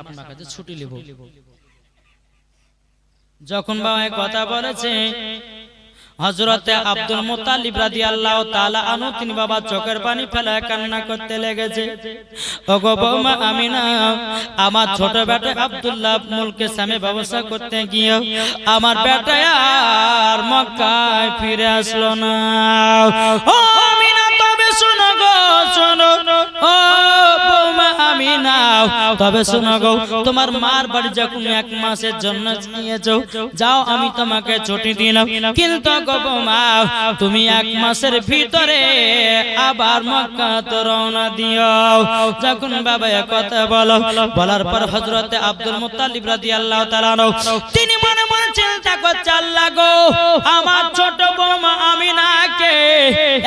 আপনার কাছে ছুটি নেব। যখন বাবা কথা বলেছে হযরতে আব্দুল মুত্তালিব রাদিয়াল্লাহু তাআলা আনহু তিনি বাবা চোখের পানি ফেলে কান্না করতে লেগেছে। ওগো বৌমা আমিনা, আমার ছোট বেটা আব্দুল্লাহ মুলকে সামে ব্যবসা করতে গিয়ে আমার বেটা আর মক্কায় ফিরে আসলো না। ও আমিনা তবে শোনো গো শোনো, ও বৌমা আমিনা তবে শোনো গো, তোমার মার বাড়ি যখন 1 মাসের জন্য নিয়েছো, যাও আমি তোমাকে ছুটি দিলাম, কিন্তু গো বৌমা তুমি 1 মাসের ভিতরে আবার মক্কা তো রওনা দিও। যখন বাবা কথা বলো, বলার পর হযরতে আব্দুল মুত্তালিব রাদিয়াল্লাহু তাআলা তিনি মনে মনে চিন্তা করছে, আল্লাহ গো আমার ছোট বৌমা আমিনাকে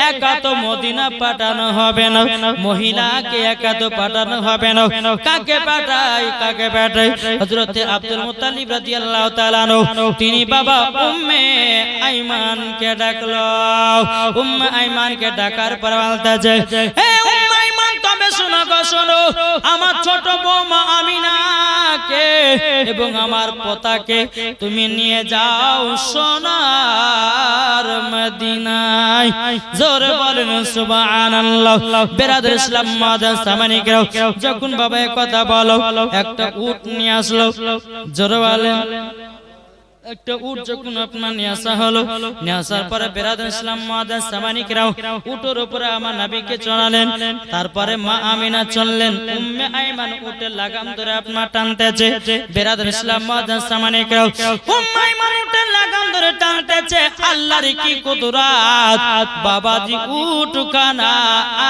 একা তো মদিনা পাঠানো হবে না, মহিলাকে একা তো পাঠানো হবে না, কাকে পাঠাই কাকে পাঠাই? হযরতে আব্দুল মুত্তালিব রাদিয়াল্লাহু তাআলা তিনি বাবা উম্মে আইমানকে ডাকলো। উম্মে আইমানকে ডাকার পর বলতেছে, হে উম্মে আইমান তবে শোনো গো শোনো, আমার ছোট বৌমা আমিনাকে এবং আমার পোতাকে তুমি নিয়ে যাও সোনার মদিনায়। জোরে বলেন সুবহানাল্লাহ। বেরাদর ইসলাম মাদান সামানিকরাও, যখন বাবা কথা বলো একটা উট নিয়ে আসলো। জোরে বলেন একটা উট যখন আপনার নিয়ে আসা হলো, নিয়ে আসার পরে বেরাদর ইসলাম মাদান সামানিকরাও উটের উপরে আমার নবীকে চড়ালেন। তারপরে মা আমিনা চললেন, উম্মে আইমান উটের লাগাম ধরে আপনার টানতেছে। বেরাদর ইসলাম মাদান সামানিকরাও উম্মে আইমান উটের লাগাম ধরে টানতেছে। আল্লাহর কি কুদরত, বাবাজি উট খানা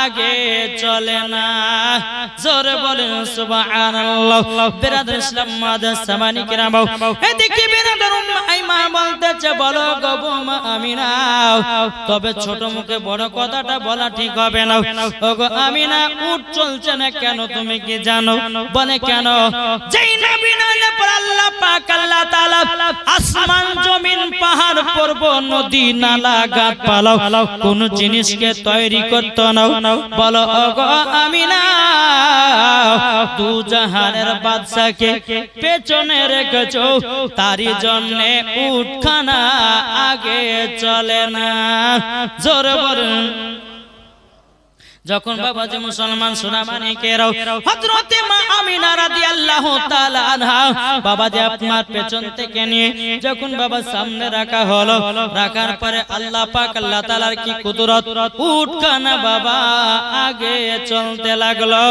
আগে চলে না। জোরে বলেন সুবহানাল্লাহ। বেরাদর ইসলাম মাদান সামানিকরাও এদিকে বেরাদর আইমান বলতেছে, বলো গো বৌমা আমিনা তবে ছোট মুখে বড় কথাটা বলা ঠিক হবে না। ওগো আমিনা উট চলছে না কেন তুমি কি জানো? বলে কেন? যেই নবী নইলে পর আল্লাহ পাক আল্লাহ তাআলা আসমান জমিন পাহাড় পর্বত নদী নালা গাছপালা কোন জিনিসকে তৈরি করতে না। বলো ওগো আমিনা দু জাহানের বাদশাকে পেছনে রেখেছো, তারই জন্য উটখানা আগে চলে না। জোরে বলেন। যখন বাবাজি মুসলমান সোনামানিকেরাও হযরতে মা আমিনা রাদিয়াল্লাহু তাআলা আনহা বাবাজি আপনার পেছন থেকে নিয়ে যখন বাবা সামনে রাখা হলো, রাখার পরে আল্লাহ পাক আল্লাহ তাআলার কি কুদরত, উটখানা বাবা আগে চলতে লাগলো।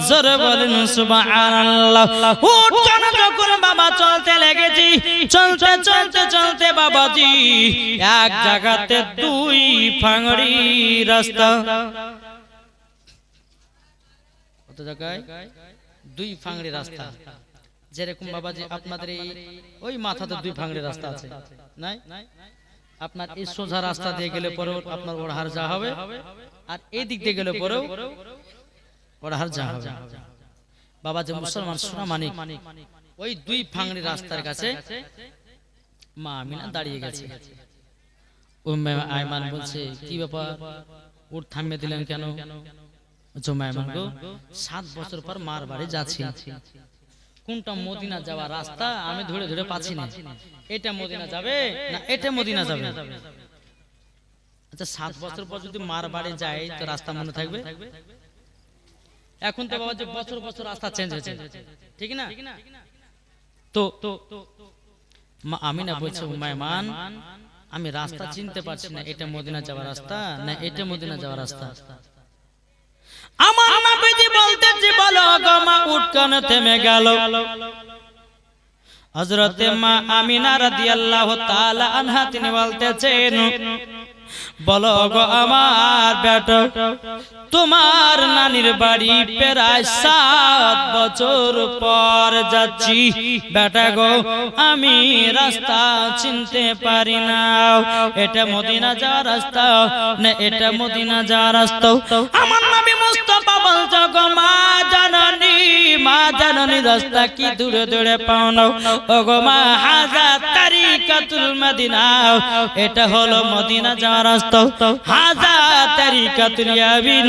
জোরে বলেন সুবহানাল্লাহ। উটখানা যখন বাবা চলতে লেগেছি, চলতে চলতে চলতে বাবাজি এক জায়গাতে 2 ফাংড়ি রাস্তা, কত জায়গায় 2 ফাংড়ি রাস্তা। যেরকম বাবাজি আপনাদের ওই মাথাতে 2 ফাংড়ি রাস্তা আছে নাই? আপনার এই সোজা রাস্তা দিয়ে গেলে পরেও আপনার ওড়হার যা হবে, আর এই দিক দিয়ে গেলে পরেও ওড়হার যা হবে। বাবাজি মুসলমান সোনা মানিক ওই 2 ফাংড়ি রাস্তার কাছে মা আমিনা দাঁড়িয়ে গেছে। উম্মে আইমান বলছে, কি ব্যাপার উট থামিয়ে দিলেন কেন? 7 বছর পর মার বাড়ি যাচ্ছি, কোনটা মদিনা যাওয়ার রাস্তা আমি ধরে ধরে পাচ্ছি না। এটা মদিনা যাবে না এটা মদিনা যাবে? আচ্ছা 7 বছর পর যদি মার বাড়ি যায় তো রাস্তা মনে থাকবে? এখন তো বাবা যে বছর বছর রাস্তা চেঞ্জ হয়েছে, ঠিক না? তো মা আমিনা বলছে, উম্মায়মান আমি রাস্তা চিনতে পারছি না, এটা মদিনা যাওয়ার রাস্তা না এটা মদিনা যাওয়ার রাস্তা। আমার নবীজি বলতেছে, বলো গো মা উটখানা থেমে গেল। হযরতে মা আমিনা রাদিয়াল্লাহু তাআলা আনহা তিনি বলতেছেন, বলো গো আমার বেটা তোমার নানির বাড়ি প্রায় 7 বছর পর যাচ্ছি। বেটা গো আমি রাস্তা চিনতে পারি না, এটা মদিনা যাওয়ার রাস্তা না এটা মদিনা যাওয়ার রাস্তা। আমার নবী মুস্তাফা বলছে, গো মা জাননী রাস্তা কি দূরে দূরে পাও না। ও গো মা হাজা তারিখ তারিকাতুল মদিনা, এটা হলো মদিনা যাওয়ার রাস্তা। হাযা তারিকাতুল ইয়ামিন,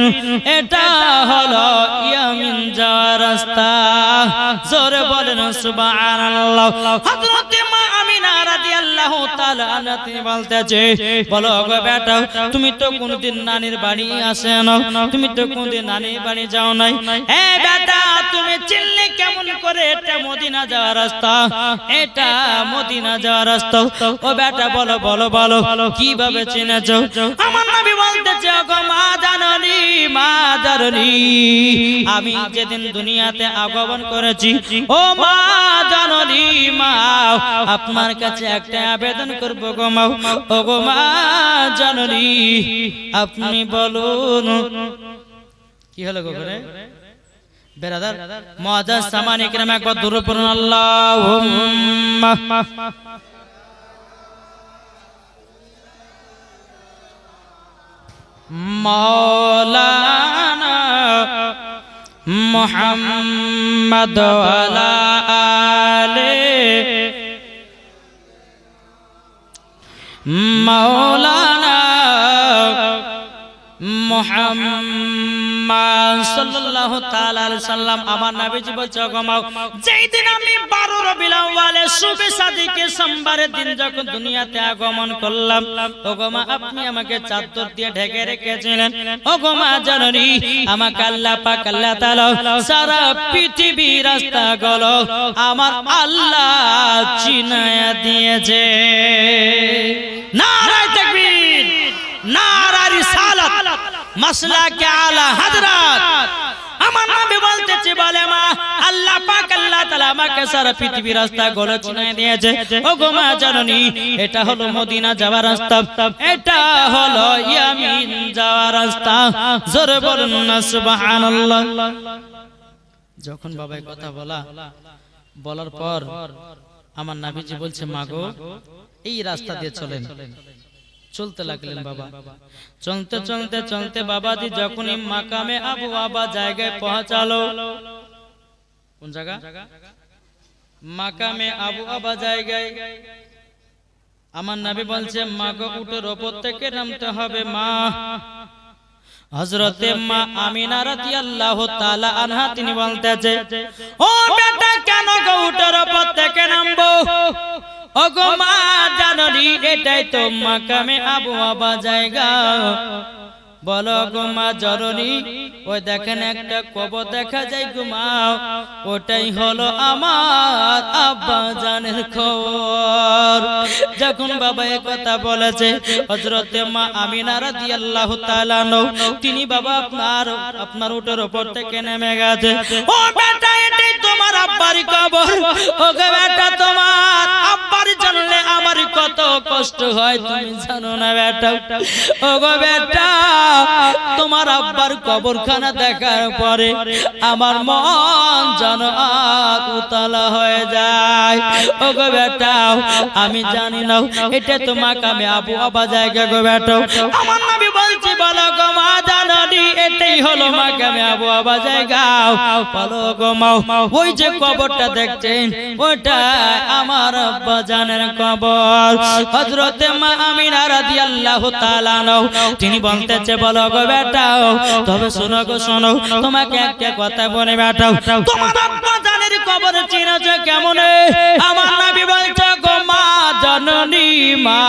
এটা হলো ইয়ামিন যাওয়ার রাস্তা। জোরে বলেন সুবহানাল্লাহ। হযরত মা আমিনা রাদিয়াল্লাহু তাআলা আনহা তিনি বলতেছে, বলো গো বেটা, তুমি তো কোনদিন নানির বাড়ি আসে না, তুমি তো কোনদিন নানির বাড়ি যাও নাই। এ বেটা, তুমি চিনলে কেমন করে এটা মদিনা যাওয়ার রাস্তা, এটা মদিনা যাওয়ার রাস্তা? ও বেটা বলো বলো বলো, কিভাবে চিনেছো? আমার নবী বলতেছে, গো মা জাননী, মা জাননী, আমি যেদিন দুনিয়াতে আগমন করেছি, ও মা জাননী, মা আপনার কাছে একটা আবেদন করব গো মা, ও গো মা জাননী, আপনি বলুন। কি হলো গো করে বেরাদার মুআজ্জাজ সামানি کرام, একবার দরুদ পড়ুন আল্লাহুম্মা মাওলানা মুহাম্মদ ওয়ালা আলে মাওলানা মুহাম্মদ সাল্লাল্লাহু তাআলা আলাইহি সাল্লাম। আমার নবীজি বলছে, গমাও যেই দিন আমি 12 রবিউল আউয়ালে শুবে সাদিকে সোমবারের দিন যখন দুনিয়াতে আগমন করলাম, ও গোমা আপনি আমাকে চাদর দিয়ে ঢেকে রেখেছিলেন। ও গোমা জাননী, আমাকে আল্লাহ পাক আল্লাহ তাআলা সারা পৃথিবী রাস্তা গুলো আমার আল্লাহ চিনায়া দিয়েছে। নারায়ে তাকবীর, নারায়ে রিসালাত, মাসলাকে আলা হযরত। আমার নবী বলতেছে, বলে মা আল্লাহ পাক আল্লাহ তাআলা আমাকে সারা পৃথিবী রাস্তা গুলো চিনিয়ে দিয়েছে। ও গো মা জাননী, এটা হলো মদিনা যাওয়ার রাস্তা, এটা হলো ইয়ামিন যাওয়ার রাস্তা। জোরে বলুন না সুবহানাল্লাহ। যখন বাবা এই কথা বলার পর আমার নবীজি বলছে, মা গো এই রাস্তা দিয়ে চলেন। চলতে লাগলেন বাবা। চলতে চলতে চলতে বাবাজি যখনই মাকামে আবু আবা জায়গায় পৌঁছালো, কোন জায়গা? মাকামে আবু আবা জায়গায়। আমার নবী বলছে, মা গো উটের উপর থেকে নামতে হবে। মা হযরতে মা আমিনা রাদিয়াল্লাহু তাআলা আনহা তিনি বলতেছে, ও বেটা কেন গো উটের উপর থেকে নামবো? ও গো মা জাননী, এটাই তো মাকামে আবু আবা জায়গা। বলো গো মা জাননী, ওই দেখেন একটা কবর দেখা যায় গো মা, ওটাই হলো আমার আব্বা জানের খবর। যখন বাবা এই কথা বলেছে, হযরতে মা আমিনা রাদিয়াল্লাহু তাআলা তিনি বাবা আপনার উটের উপর থেকে নেমে গেছে। ও বেটা, এটাই তোমার আব্বার কবর। ও গো বেটা, তোমার আব্বার জানলে আমার কত কষ্ট হয় তুমি জানো না বেটা। ও গো বেটা, তোমার আব্বার কবরখানা দেখার পরে আমার মন যেন উতলা হয়ে যায়। ও গো বেটা, আমি জানি না এটা তো মাকামে আবু আবা জায়গা গো বেটা। আমার নবী বলছে, বলো গো মা জাননী, এটাই হলো মাকামে আবু আবা জায়গা। বলো গো মা, ওই যে কবরটা দেখছেন, ওটা আমার আব্বা জানের কবর। হযরতে মা আমিনা রাদিয়াল্লাহু তাআলা তিনি বলতেছে, বলো গো বেটা, তবে শোনো গো শোনো, তোমাকে একটা কথা বলে বেটা, তোমার আব্বা জানের কবর চিনেছো কেমন? আমার নবী বলছে, গো মা জাননী, মা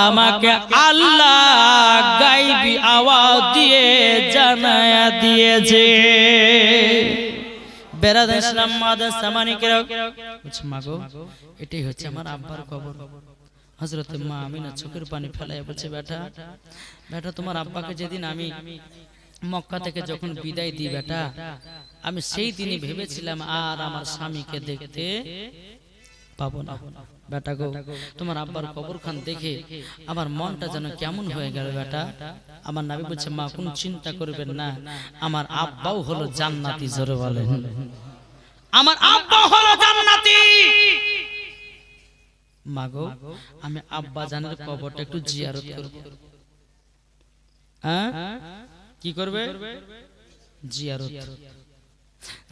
আমাকে আল্লাহ গায়বী আওয়াজ দিয়ে জানায়া দিয়েছে। বেরাদার ইসলাম মুআজ্জাজ সামানি کرام, বলছে মা গো এটাই হচ্ছে আমার আব্বার কবর। হযরত মা আমিনা চোখের পানি ফেলায় বলছে, বেটা বেটা, তোমার আব্বাকে যেদিন আমি মক্কা থেকে যখন বিদায় দিই বেটা, আমি সেই দিনই ভেবেছিলাম আর আমার স্বামীকে দেখতে পাবো না। বেটা গো, তোমার আব্বার কবরখান দেখে আমার মনটা যেন কেমন হয়ে গেল বেটা। আমার নবী বলছে, মা কোনো চিন্তা করবেন না, আমার আব্বাও হলো জান্নাতি। জোরে বলেন, আমার আব্বা হলো জান্নাতি। মা গো, আমি আব্বা জানের কবরটা একটু জিয়ারত করব। কি করবে? জিয়ারত।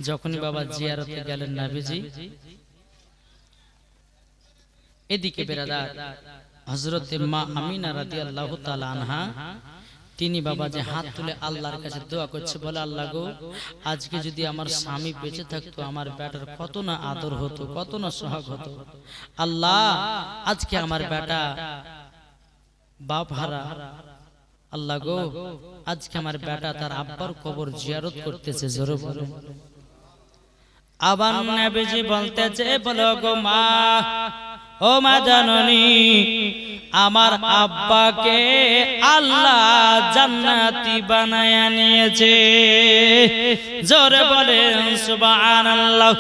যখনই বাবা জিয়ারতে গেলেন নবীজি, এদিকে বেরাদার হযরত মা আমিনা রাদিয়াল্লাহু তাআলা আনহা তিনি বাবা যে হাত তুলে আল্লাহর কাছে দোয়া করছে, বলে আল্লাহ গো, আজকে যদি আমার স্বামী বেঁচে থাকতো আমার বেটার কত না আদর হতো, কত না সোহাগ হতো। আল্লাহ আজকে আমার বেটা বাপ হারা, আল্লাহ গো আজকে আমার বেটা তার আব্বার কবর জিয়ারত করতেছে। জোরে বলো। আবার নবীজি বলতেছে, বলো গো মা, ও মা জননী, আমার আব্বাকে আল্লাহ জান্নাতি বানায়া নিয়েছে। জোরে বলেন সুবহানাল্লাহ।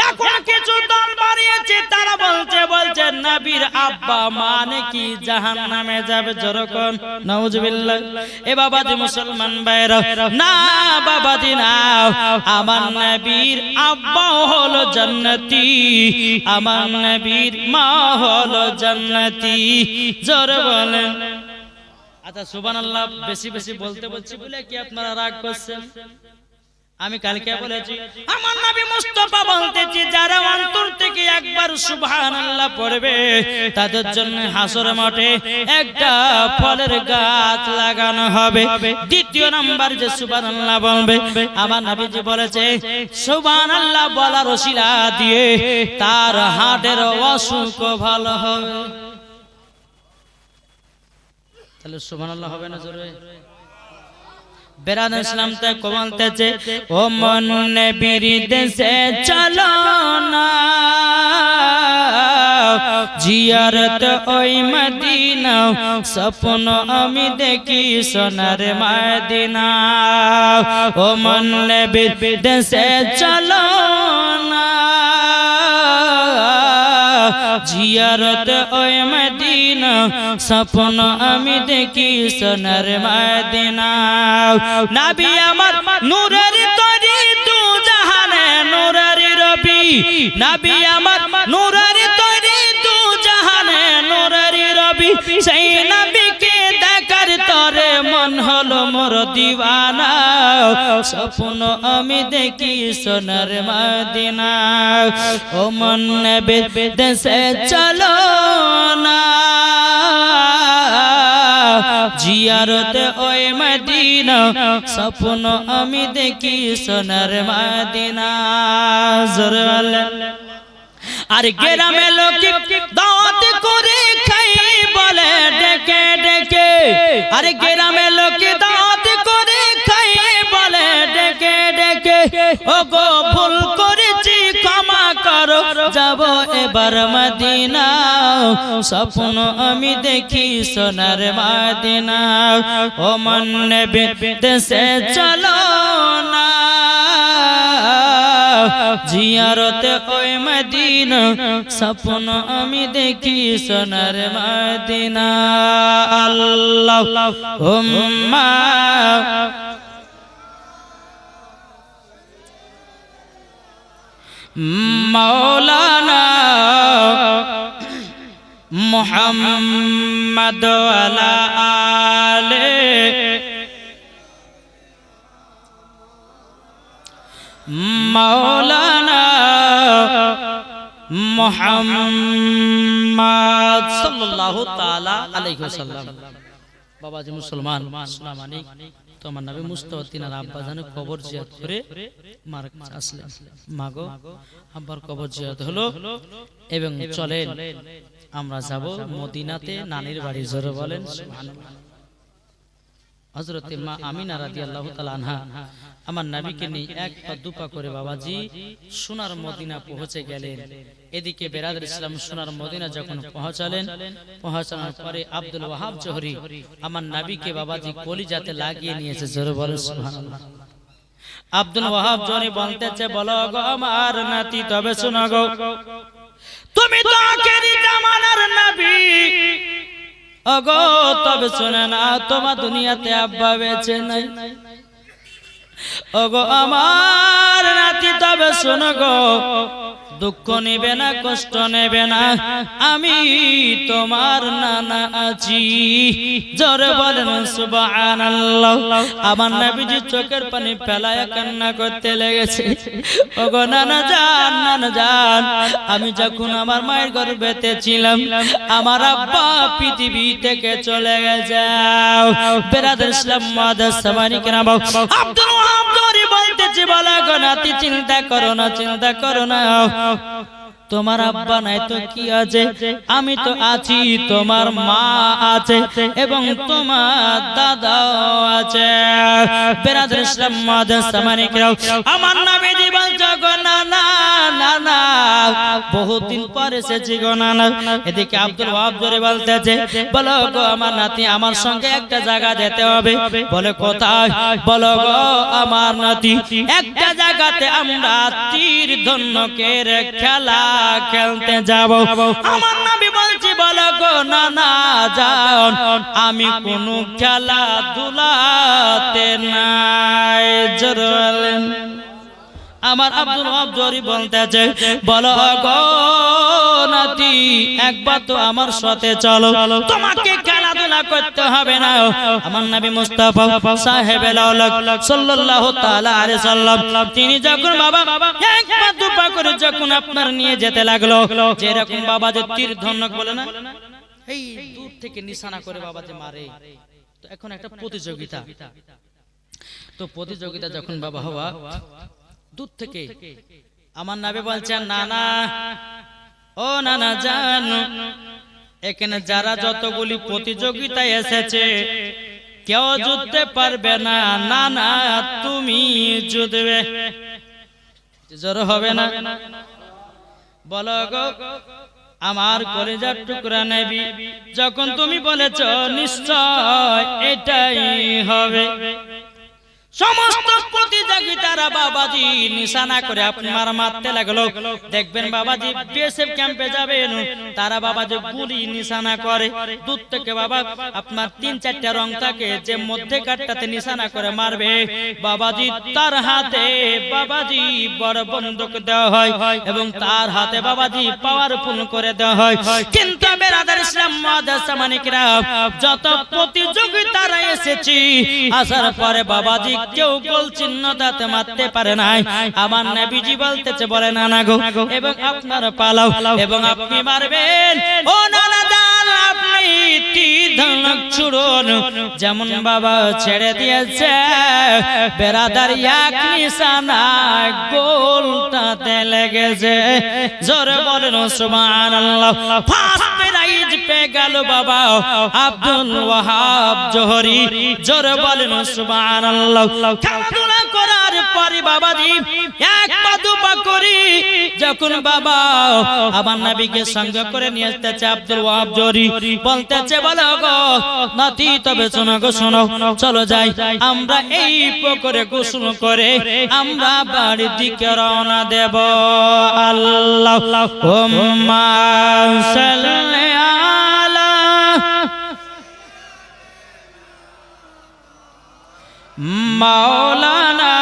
এখন কিছু দল বাড়িয়েছে, তারা বলছে নবীর আব্বা মানে কি জাহান্নামে যাবে। যেরকম নাউজুবিল্লাহ। এ বাবাজি মুসলমান ভাইরা, না বাবাজি না, আমার নবীর আব্বা হলো জান্নাতি, আমার নবীর মা হলো জান্নাতি। জোরে বলেন। আচ্ছা সুবহানাল্লাহ, বেশি বেশি বলতে বলছি বলে কি আপনারা রাগ করছেন? আমি কালকে বলেছি আমার নবী মুস্তাফা বলতেছি, যারা অন্তর থেকে একবার সুবহানাল্লাহ পড়বে তাদের জন্য হাসর মাঠে একটা ফলের গাছ লাগানো হবে। দ্বিতীয় নাম্বার যে সুবহানাল্লাহ বলবে, আমার নবীজি বলেছে সুবহানাল্লাহ বলার ওসিলা দিয়ে তার হার্টের অসুখ ভালো হবে। তাহলে সুবহানাল্লাহ হবে না? জোরে বেরান ইসলাম তে বলতেছে, ও মন নবীর দেশে চলো না, জিয়ারত ওই মদিনা, স্বপ্ন আমি দেখি সোনার মদিনা। ও মন নবীর দেশে চলো না, জিয়ারত ওই মদিনা, স্বপ্ন আমি দেখি সোনার মদিনা। নবী আমার নূরের তৈরি দু জাহানে নূরের রবি, নবী আমার নূরের তৈরি দু জাহানে নূরের রবি, সেই নবীকে দেখার তরে মন হলো মোর দিওয়ানা, স্বপ্ন আমি দেখি সোনার মদিনা। ও মন নবীর দেশে চলো না, জিয়ারত ওই মদিনা, স্বপ্ন আমি দেখি সোনার মদিনা। জোরে বলেন। আর গ্রামে লোকে দাওয়াত করে খাই বলে ডেকে ডেকে, আর গ্রামে লোকে দাওয়াত করে খাই বলে ডেকে ডেকে, ও গো ভুল করেছি ক্ষমা করো, যাব এবার মদিনা, স্বপ্ন আমি দেখি সোনার মদিনা। ও মন নবীর দেশে চলো না, জিয়ারত ওই মদিনা, স্বপ্ন আমি দেখি সোনার মদিনা। আল্লাহুম্মা মাওলানা মুহাম্মদ ওয়ালা আলে মাওলানা মুহাম্মদ সাল্লাল্লাহু তাআলা আলাইহি ওয়াসাল্লাম। বাবাজি মুসলমান আসসালামু তো আমার নবী মুস্তাফা তিনার আব্বা জানে কবর জিয়ারত করে মার কাছে আসলেন। মাগো আব্বার কবর জিয়ারত হলো এবং চলেন আমরা যাব মদিনাতে নানির বাড়ি। জোরে বলেন সুবহানাল্লাহ। হযরত মা আমিনা রাদিয়াল্লাহু তাআলা আনহা আমার নবীকে নিয়ে এক পা দুপা করে বাবাজি সোনার মদিনা পৌঁছে গেলেন। এদিকে বেরাদার ইসলাম সোনার মদিনা যখন পৌঁছানোর পরে আব্দুল ওয়াহাব জোহরি আমার নবীকে বাবাজি কলিজাতে লাগিয়ে নিয়েছে। জোরে বলেন সুবহানাল্লাহ। আব্দুল ওয়াহাব জোহরি বলতেছে, বলো গো আমার নাতি, তবে শোনো গো, তুমি তো আখেরি জামানার নবী, ওগো তবে শুনে না, তোমার দুনিয়াতে আব্বা বেঁচে নাই। ওগো আমার নাতি, তবে শোনো গো, দুঃখ নেবে না, কষ্ট নেবে না, আমি তোমার নানা আছি। জোরে বলেন সুবহানাল্লাহ। আমার নবীজি চোখের পানি ফেলায় কান্না করতে লেগেছে। ওগো নানা জান, নানা জান, আমি যখন আমার মায়ের গর্ভেতে ছিলাম আমার আব্বা পৃথিবী থেকে চলে গেছে। বেরাদার ইসলাম মাদার সামানি কেরাম, আব্দুল ওয়াহাব জোরে বলতেছে, বলা গো নাতি চিন্তা করো না, চিন্তা করো না, তোমার আব্বা নাই তো কি আছে, আমি তো আছি, তোমার মা আছে এবং তোমার দাদাও আছে। বেরাদার ইসলাম মাদার সামানি কেরাম, আমার নবীজি বলছে গো নানা, নানা বহুদিন পরে এসেছি গো নানা। এদিকে আব্দুল ওয়াহাব জোরে বলতেছে, বলো গো আমার নাতি, আমার সঙ্গে একটা জায়গা যেতে হবে। বলে কোথায়? বলো গো আমার নাতি, একটা জায়গাতে আমরা তীর ধনুকের খেলা খেলতে যাব। আমার নবী বলছি, বলো গো নানা যাও, আমি কোন খেলাধুলাতে নাই। জোরে বলেন। আমার আব্দুল ওয়াহাব জোরে বলতেছে, বলো গো নাতি, একবার তো আমার সাথে চলো, তোমাকে খেলাধুলা করতে হবে না। আমার নবী মুস্তাফা সাহেবে লাউলাক সাল্লাল্লাহু তাআলা আলাইহি সাল্লাম, তিনি যখন বাবা এক পা দু পা করে যখন আপনার নিয়ে যেতে লাগলো, যেরকম বাবা যে তীর ধনুক বলে না, এই দূর থেকে নিশানা করে বাবা যে মারে, তো এখন একটা প্রতিযোগিতা, তো প্রতিযোগিতা যখন বাবা হওয়া দূর থেকে আমার নবী বলছেন, নানা ও নানা জানো, এখানে যারা যতগুলি প্রতিযোগিতায় এসেছে কেউ জিততে পারবে না, নানা তুমি জিতবে। জোর হবে না? বলো গো আমার কলিজার টুকরা নবী, যখন তুমি বলেছো নিশ্চয় এটাই হবে। সমস্ত প্রতিযোগিতারা বাবাজি নিশানা করে আপনার মারতে লাগলো। দেখবেন বাবাজি বিএসএফ ক্যাম্পে যাবেন, তারা বাবাজি গুলি নিশানা করে দূর থেকে। বাবা আপনার 3-4টা রং থাকে, যে মধ্যে কাটটাতে নিশানা করে মারবে বাবাজি, তার হাতে বাবাজি বড় বন্দুক দেওয়া হয় এবং তার হাতে বাবাজি পাওয়ারফুল করে দেওয়া হয়। কিন্তু বেরাদার ইসলাম মাদার সামানিকরা, যত প্রতিযোগিতারা এসেছি আসার পরে বাবাজি কেউ গোল চিহ্ন দাঁতে মারতে পারে নাই। আমার নবীজি বলতেছে, বলে নানা গো, এবং আপনার পালাও এবং আপনি মারবেন। ও নানা জান, আপনি তীর ধনুক ছুড়ুন। যেমন বাবা ছেড়ে দিয়েছে বেরাদার এক নিশানা গোলটাতে লেগেছে। জোরে বলেন সুবহানাল্লাহ। ফার্স্ট প্রাইজ পেয়ে গেল বাবা আব্দুল ওয়াহাব জোহরি। জোরে বলেন সুবহানাল্লাহ। খেলাধুলা করার পরে বাবাজি এক পা দু পা করি যখন বাবা আমার নবীকে সঙ্গে করে নিয়ে আসতেছে আব্দুল ওয়াহাব জোহরি, বলতেছে, বলো গো নাতি, তবে শোনো গো শোনো, চলো যাই আমরা এই পুকুরে গোসল করে আমরা বাড়ির দিকে রওনা দেব। আল্লাহুম্মা সাল্লি আলা মাওলানা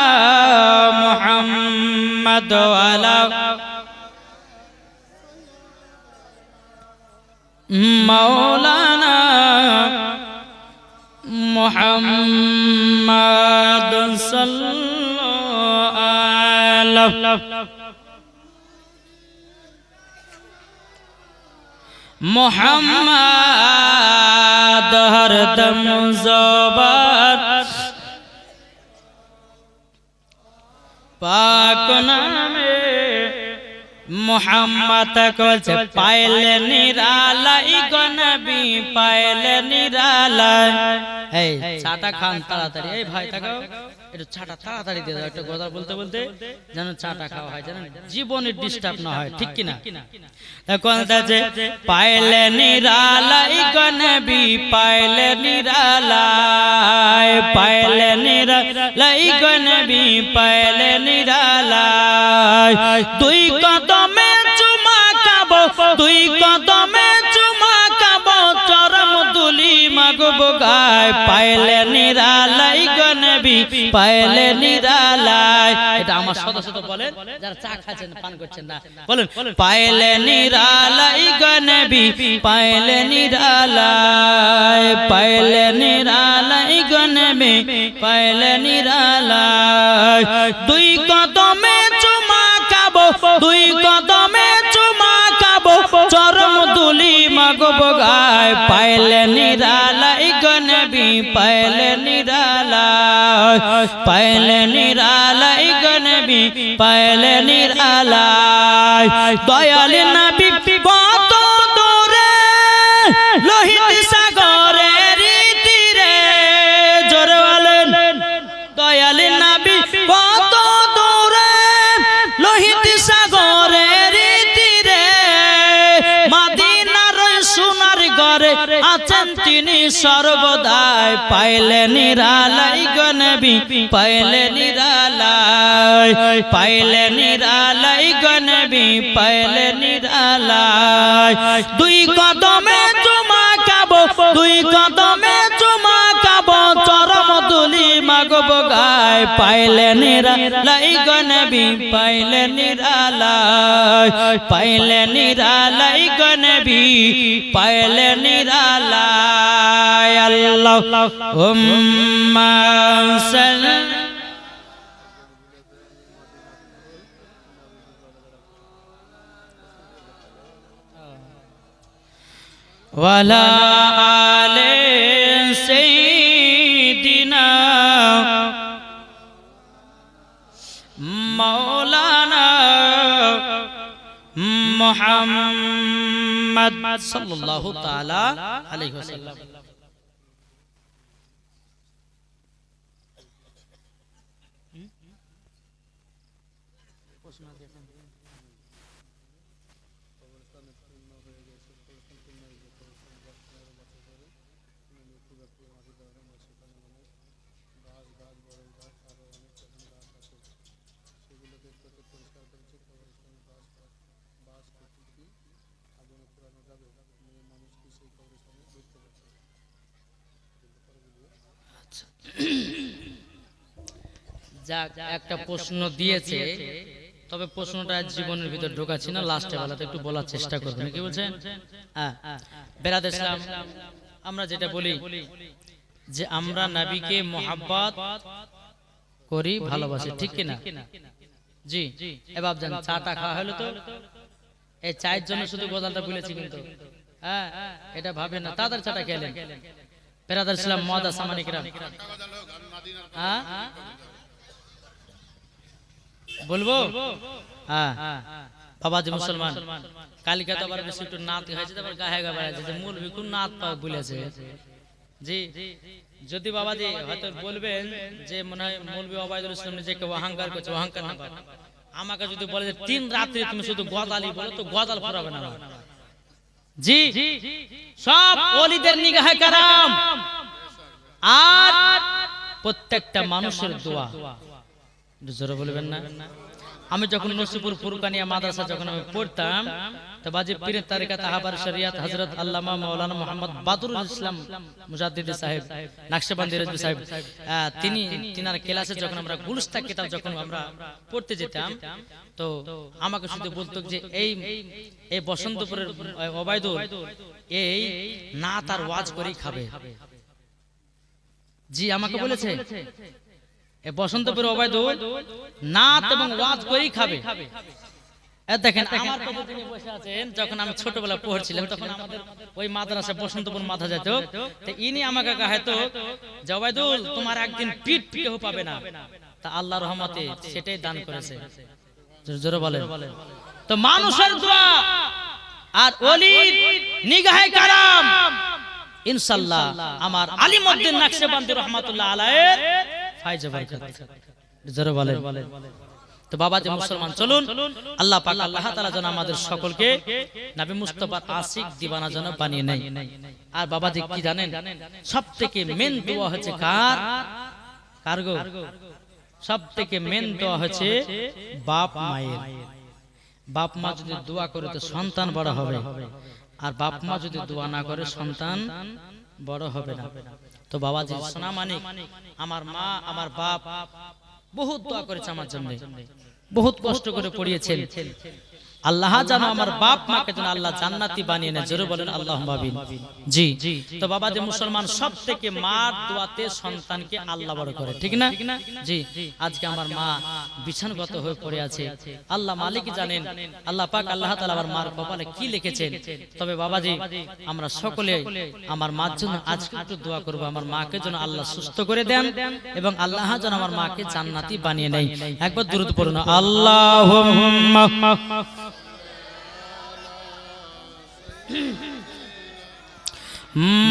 মুহাম্মদ ওয়ালা মাওলানা মুহাম্মদ সাল্লাল্লাহু আলাইহি মুহাম্মদ হরদম জবান পাক নামে মুহাম্মদ কলছে পাইলে নিরালাই গো নবী পাইলে নিরালাই। এই ছাটা খান তাড়াতাড়ি, এই ভাই তাকাও একটু ছাটা তাড়াতাড়ি দিয়ে দাও, একটা কথা বলতে বলতে যেন ছাটা খাওয়া হয়, যেন জীবনের ডিস্টার্ব না হয়, ঠিক কিনা? এখন যে পাইলে নিরালাই গো নবী পাইলে নিরালাই, পাইলে নিরালাই গো নবী পাইলে নিরালাই। দুই কদমে চুমা খাবো, দুই কদমে চুমা খাবো, চরম দুলি মাগো গায় পাইলে নিরালাই গো নবী পাইলে নিরালাই। এটা আমার সদা সদা বলেন যারা চা খাচ্ছেন পান করছেন না, বলেন পাইলে নিরালাই গো নবী পাইলে নিরালাই পাইলে নিরালাই গো নবী পাইলে নিরালাই। দুই কদমে চুমা খাবো দুই কদমে চুমা খাবো চরম দুলি মাগো গায় পাইলে নিরালাই গো নবী পাইলে নিরালাই পাইলে নিরালাই গো নবী পাইলে নিরালাই। দয়াল নবী কত দূরে লোহিত সাগরের তীরে, জোরে বলেন দয়াল নবী কত দূরে লোহিত সাগরের তীরে, মদিনার সোনার ঘরে আছেন তিনি সর্বদাই পাইলে নিরালাই গো নবী পাইলে নিরালাই পাইলে নিরালাই গো নবী পাইলে নিরালাই। দুই কদমে চুমা খাবো দুই কদমে চুমা খাবো চরম দুলি মাগো গায় পাইলে নিরালাই গো নবী পাইলে নিরালাই পাইলে নিরালাই গো নবী পাইলে নিরালাই। আল্লাহুম্মা সাল্লি ওয়ালা আলে সাইয়্যিদিনা মাওলানা মুহাম্মদ সাল্লাল্লাহু তাআলা আলাইহি ওয়াসাল্লাম। যাক একটা প্রশ্ন দিয়েছে, তবে প্রশ্নটা জীবনের ভিতর ঢোকাচ্ছি না, লাস্টে বেলাতে একটু বলার চেষ্টা করবেন। কি বলছেন? হ্যাঁ বেরাদর ইসলাম, আমরা যেটা বলি যে আমরা নবীকে মোহাব্বত করি ভালোবাসি, ঠিক কিনা? জি এবার জান চাটা খাওয়া হলো তো এই চায়ের জন্য শুধু গজালটা বলেছি কিন্তু হ্যাঁ এটা ভাবে না, তাদের চাটা খেলেন। বেরাদর ইসলাম মুআদ্দা সামানি কিরাম, হ্যাঁ বলবো হ্যাঁ বাবাজি মুসলমান কালকে তো আবার বেশি একটু নাত হয়েছে, আবার গায়ে গা বেড়াচ্ছে যে মূল বিকুল নাত পা বলেছে। জি যদি বাবাজি হয়তো বলবেন যে মনে হয় মৌলভী ওবায়দুল ইসলাম নিজেকে অহংকার করছে, অহংকার না করে আমাকে যদি বলে যে 3 রাতে তুমি শুধু গজালি বলো তো গজাল ফুরাবে না। জি সব ওলিদের নিগাহে কারাম আর প্রত্যেকটা মানুষের দোয়া, জোরে বলবেন না। আমি যখন নসিপুর ফুরকানিয়া মাদ্রাসা যখন আমি পড়তাম তো বাজি পীরের তারিকাত আহবার শরিয়াত হযরত আল্লামা মাওলানা মুহাম্মদ বাদরুল ইসলাম মুজাদ্দিদ সাহেব নকশবন্দি রাজবি সাহেব তিনার ক্লাসে যখন আমরা গুলস্তা কিতাব যখন আমরা পড়তে যেতাম তো আমাকে শুধু বলতো যে এই বসন্তপুরের ওবায়দুল এই নাত আর ওয়াজ করেই খাবে। জি আমাকে বলেছে বসন্তপুর ওবায়দুল নাত এবং ওয়াজ করেই খাবে। দেখেন আমার কাছে যিনি বসে আছেন, যখন আমি ছোটবেলা পড়ছিলাম তখন আমাদের ওই মাদ্রাসা বসন্তপুর মাথা যেত, তো ইনি আমাকে কহেতো যে ওবায়দুল তোমার একদিন পিঠ কেউ পাবে না, তা আল্লাহর রহমতে সেটাই দান করেছে। জোরে বলেন। তো মানুষের দোয়া আর ওলির নিগাহে কারাম ইনশাআল্লাহ আমার আলিমউদ্দিন নকশবন্দি রাহমাতুল্লাহ আলাইহির ফায়জে বরকত। জোরে বলেন। তো বাবাজি মুসলমান চলুন আল্লাহ পাক আল্লাহ তাআলা যেন আমাদের সকলকে নবী মুস্তাফার আশিক দিওয়ানা যেন বানিয়ে নেয়। আর বাবাজি কি জানেন সবথেকে মেন দোয়া হচ্ছে কার গো? সবথেকে মেন দোয়া হচ্ছে বাপ মায়ের। বাপ মা যদি দোয়া করে তো সন্তান বড় হবে, আর বাপ মা যদি দোয়া না করে সন্তান বড় হবে না। তো বাবাজি সোনা মানিক, আমার মা আমার বাপ বহুত দোয়া করেছে আমার জন্য, বহুত কষ্ট করে পড়িয়েছেন। আল্লাহ জানো আমার বাপ মাকে যেন আল্লাহ জান্নাতি বানিয়ে নেয়, জোরে বলেন আল্লাহুম্মা আমিন। জি, তো বাবা যে মুসলমান সব থেকে মার দোয়াতে সন্তানকে আল্লাহ বড় করে, ঠিক না? জি, আজকে আমার মা বিছানাগত হয়ে পড়ে আছে, আল্লাহ মালিক জানেন, আল্লাহ পাক আল্লাহ তাআলা আমার মার কপালে কি লিখেছেন। তবে বাবাজি আমরা সকলে আমার মার জন্য আজকে একটু দোয়া করব, আমার মাকে যেন আল্লাহ সুস্থ করে দেন এবং আল্লাহ যেন আমার মাকে জান্নাতি বানিয়ে নেয়। একবার দুরূদ পড়ুন, আল্লাহুম্মা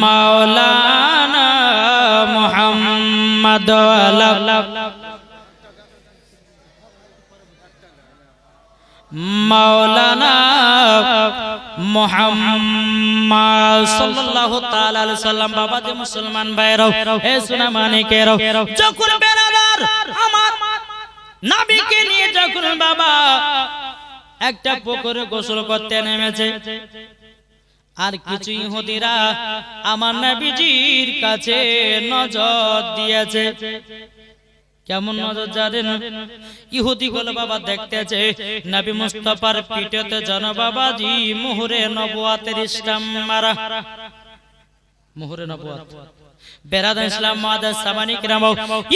মাওলানা মুহাম্মদ মাওলানা মুহাম্মদ সাল্লাল্লাহু তাআলা আলাইহি সাল্লাম। বাবা যে মুসলমান ভাইরাও, হে সোনা মানিকেরাও, যখন বেরাদার আমার নবীকে নিয়ে যখন বাবা একটা পুকুরে গোসল করতে নেমেছে, আর কিছু ইহুদিরা আমার নবীজির কাছে নজর দিয়েছে। কেমন নজর জানেন? ইহুদি গুলো বাবা দেখতেছে নবী মুস্তাফার পিঠেতে যেন বাবাজি মুহরে নবুয়াতের ইসলাম মারা, মুহরে নবুয়াত। বেরাদার ইসলাম মাদার সামানি কিরাম,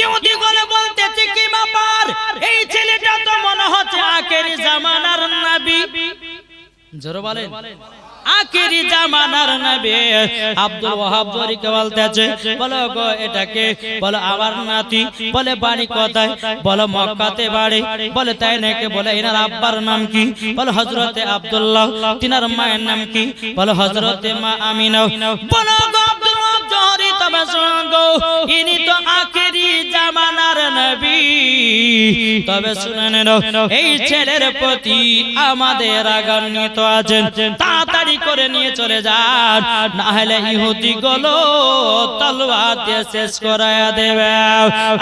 ইহুদি গুলো বলতেছে কি ব্যাপার, এই ছেলেটা তো মনে হচ্ছে আখেরি জামানার নবী। জোরে বলেন, আখেরি জামানার নবী। আব্দুল ওয়াহাব জরিকে বলতেছে, বলো গো এটাকে, বলো আমার নাতি, বলে বাড়ি কোথায়, বলো মক্কাতে বাড়ি, বলে তাই নাকি, বলে এনার আব্বার নাম কি, বলো হযরতে আব্দুল্লাহ, তিনার মায়ের নাম কি, বলো হযরতে মা আমিনা। বলো গো আব্দুল ওয়াহাব জহরি, তবে শুনো গো ইনি তো আখেরি জামানার নবী। তবে শুনে নাও, এই ছেলের প্রতি আমাদের রাগান্বিত আছেন, তাড়াতাড়ি করে নিয়ে চলে যান, না হলে ইহুদি গুলো তলোয়ার দিয়ে শেষ করায়া দেবে।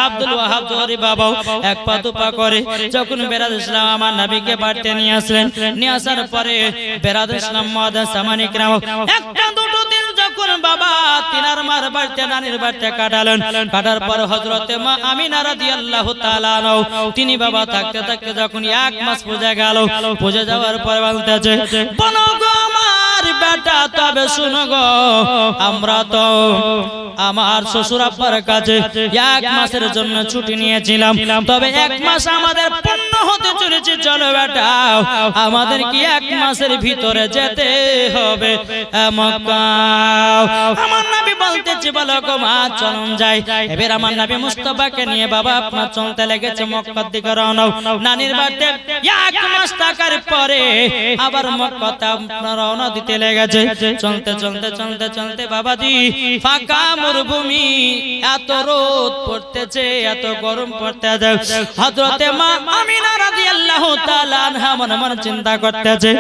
আব্দুল ওয়াহাব জহরি বাবা এক পা দুপা করে যখন বেরাদ ইসলাম আমার নবীকে বাড়িতে নিয়ে আসলেন, নিয়ে আসার পরে বেরাদ ইসলাম মাদার সামানি কিরাম একটা দুটো দিন যখন বাবা তিনার মার বাড়িতে নানির বাড়িতে কাটালেন, কাটার পর হযরতে মা আমিনা রাদিয়াল্লাহু তাআলা আনহা তিনি বাবা থাকতে থাকতে যখন এক মাস পূজা গেল, পূজা যাওয়ার পর বলতেছে, বলো গো আমার বেটা, তবে শুনো গো আমরা তো আমার শ্বশুর আব্বার কাছে এক মাসের জন্য ছুটি নিয়েছিলাম, তবে এক মাস আমাদের পূর্ণ হতে চলেছে, চলো বেটা আমাদের কি এক মাসের ভিতরে যেতে হবে মক্কা। আমার নবী বলতেছে, বলো গো মা চলুন যাই। এবার আমার নবী মুস্তাফাকে নিয়ে বাবা আপনার চলতে লেগেছে মক্কার দিকে রওনা। নানির বাড়িতে এক মাস থাকার পরে আবার মক্কাতে আপনার রওনা দিতে লেগেছে। চলতে চলতে চলতে চলতে বাবাজি ফাঁকা মরুভূমি, এত রোদ পড়তেছে, এত গরম পড়তেছে। হযরতে মা আমিনা রাদিয়াল্লাহু তাআলা আনহা মনে মনে চিন্তা করতেছে,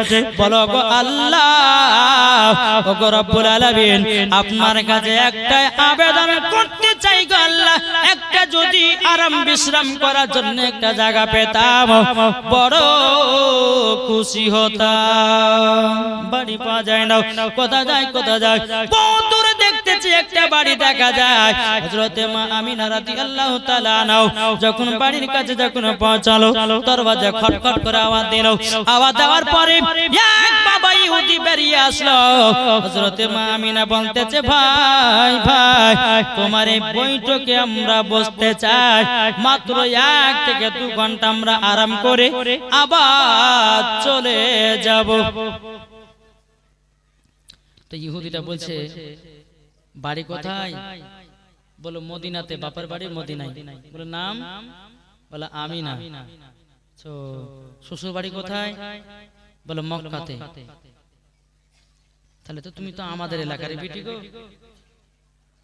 বলো গো আল্লাহ, ও গো রব্বুল আলামিন, আপনার কাছে একটা আবেদন করতে চাই গো আল্লাহ, একটা যদি আরাম বিশ্রাম করার জন্য একটা জায়গা পেতাম বড় খুশি হতাম। বাড়ি পাওয়া যায় না, কোথা যায় কোথা যায়, বহুত দূরে দেখতেছি একটা বাড়ি দেখা যায়। হযরতে মা আমিনা রাদিয়াল্লাহু তাআলা আনহা যখন বাড়ির কাছে যখন পৌঁছালো, দরজা খটখট করে আওয়াজ দিল। আওয়াজ দেওয়ার পরে এক বাবা ইহুদি বেরিয়ে আসলো। হযরতে মা আমিনা বলতেছে, ভাই ভাই তোমার এই বৈঠকে আমরা বসতে চাই, মাত্র 1 থেকে 2 ঘন্টা আমরা আরাম করে আবার চলে যাব। তো ইহুদিটা বলছে, বাড়ি কোথায়? বলো মদিনাতে, বাবার বাড়ি মদিনায়। বলে নাম? বলে আমিনা। তো শ্বশুর বাড়ি কোথায়? বলে মক্কাতে। তাহলে তো তুমি তো আমাদের এলাকার বিটি গো,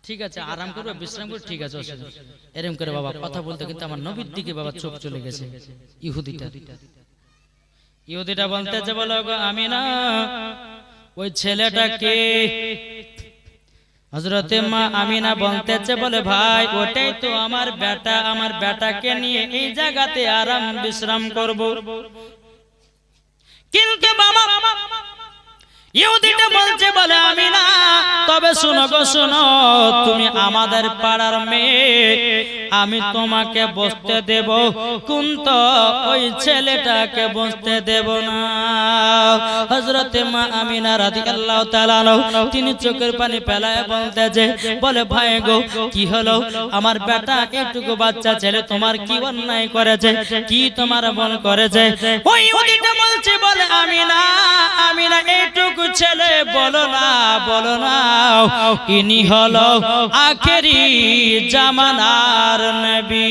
ঠিক আছে আরাম করবে বিশ্রাম করবে, ঠিক আছে এরকম করে বাবা কথা বলতে, কিন্তু আমার নবীর দিকে বাবা চোখ চলে গেছে ইহুদিটা বলতেছে, বলো গো আমিনা ওই ছেলেটা কে? হযরতে মা আমিনা বলতেছে, বলে ভাই ওটাই তো আমার বেটা, আমার বেটাকে নিয়ে এই জায়গাতে আরাম বিশ্রাম করব। কিন্তু বাবা ইহুদিটা বলছে বলে আমি না, তবে শুনো গো শুনো, তুমি আমাদের পাড়ার মেয়ে, আমি তোমাকে বসতে দেব, কিন্তু ওই ছেলেটাকে বসতে দেব না। হযরতে মা আমিনা রাদিয়াল্লাহু তাআলা তিনি চোখের পানি ফেলায় বলতেছে বলে ভাই গো কি হলো, আমার বেটা একটুকু বাচ্চা ছেলে তোমার কি অন্যায় করেছে, কি তোমার মন করেছে? ওই ইহুদিটা বলছে বলে আমিনা, আমিনা এইটুকু ছেলে বলো না, বলো না, ইনি হলো আখেরি জামানার নবী।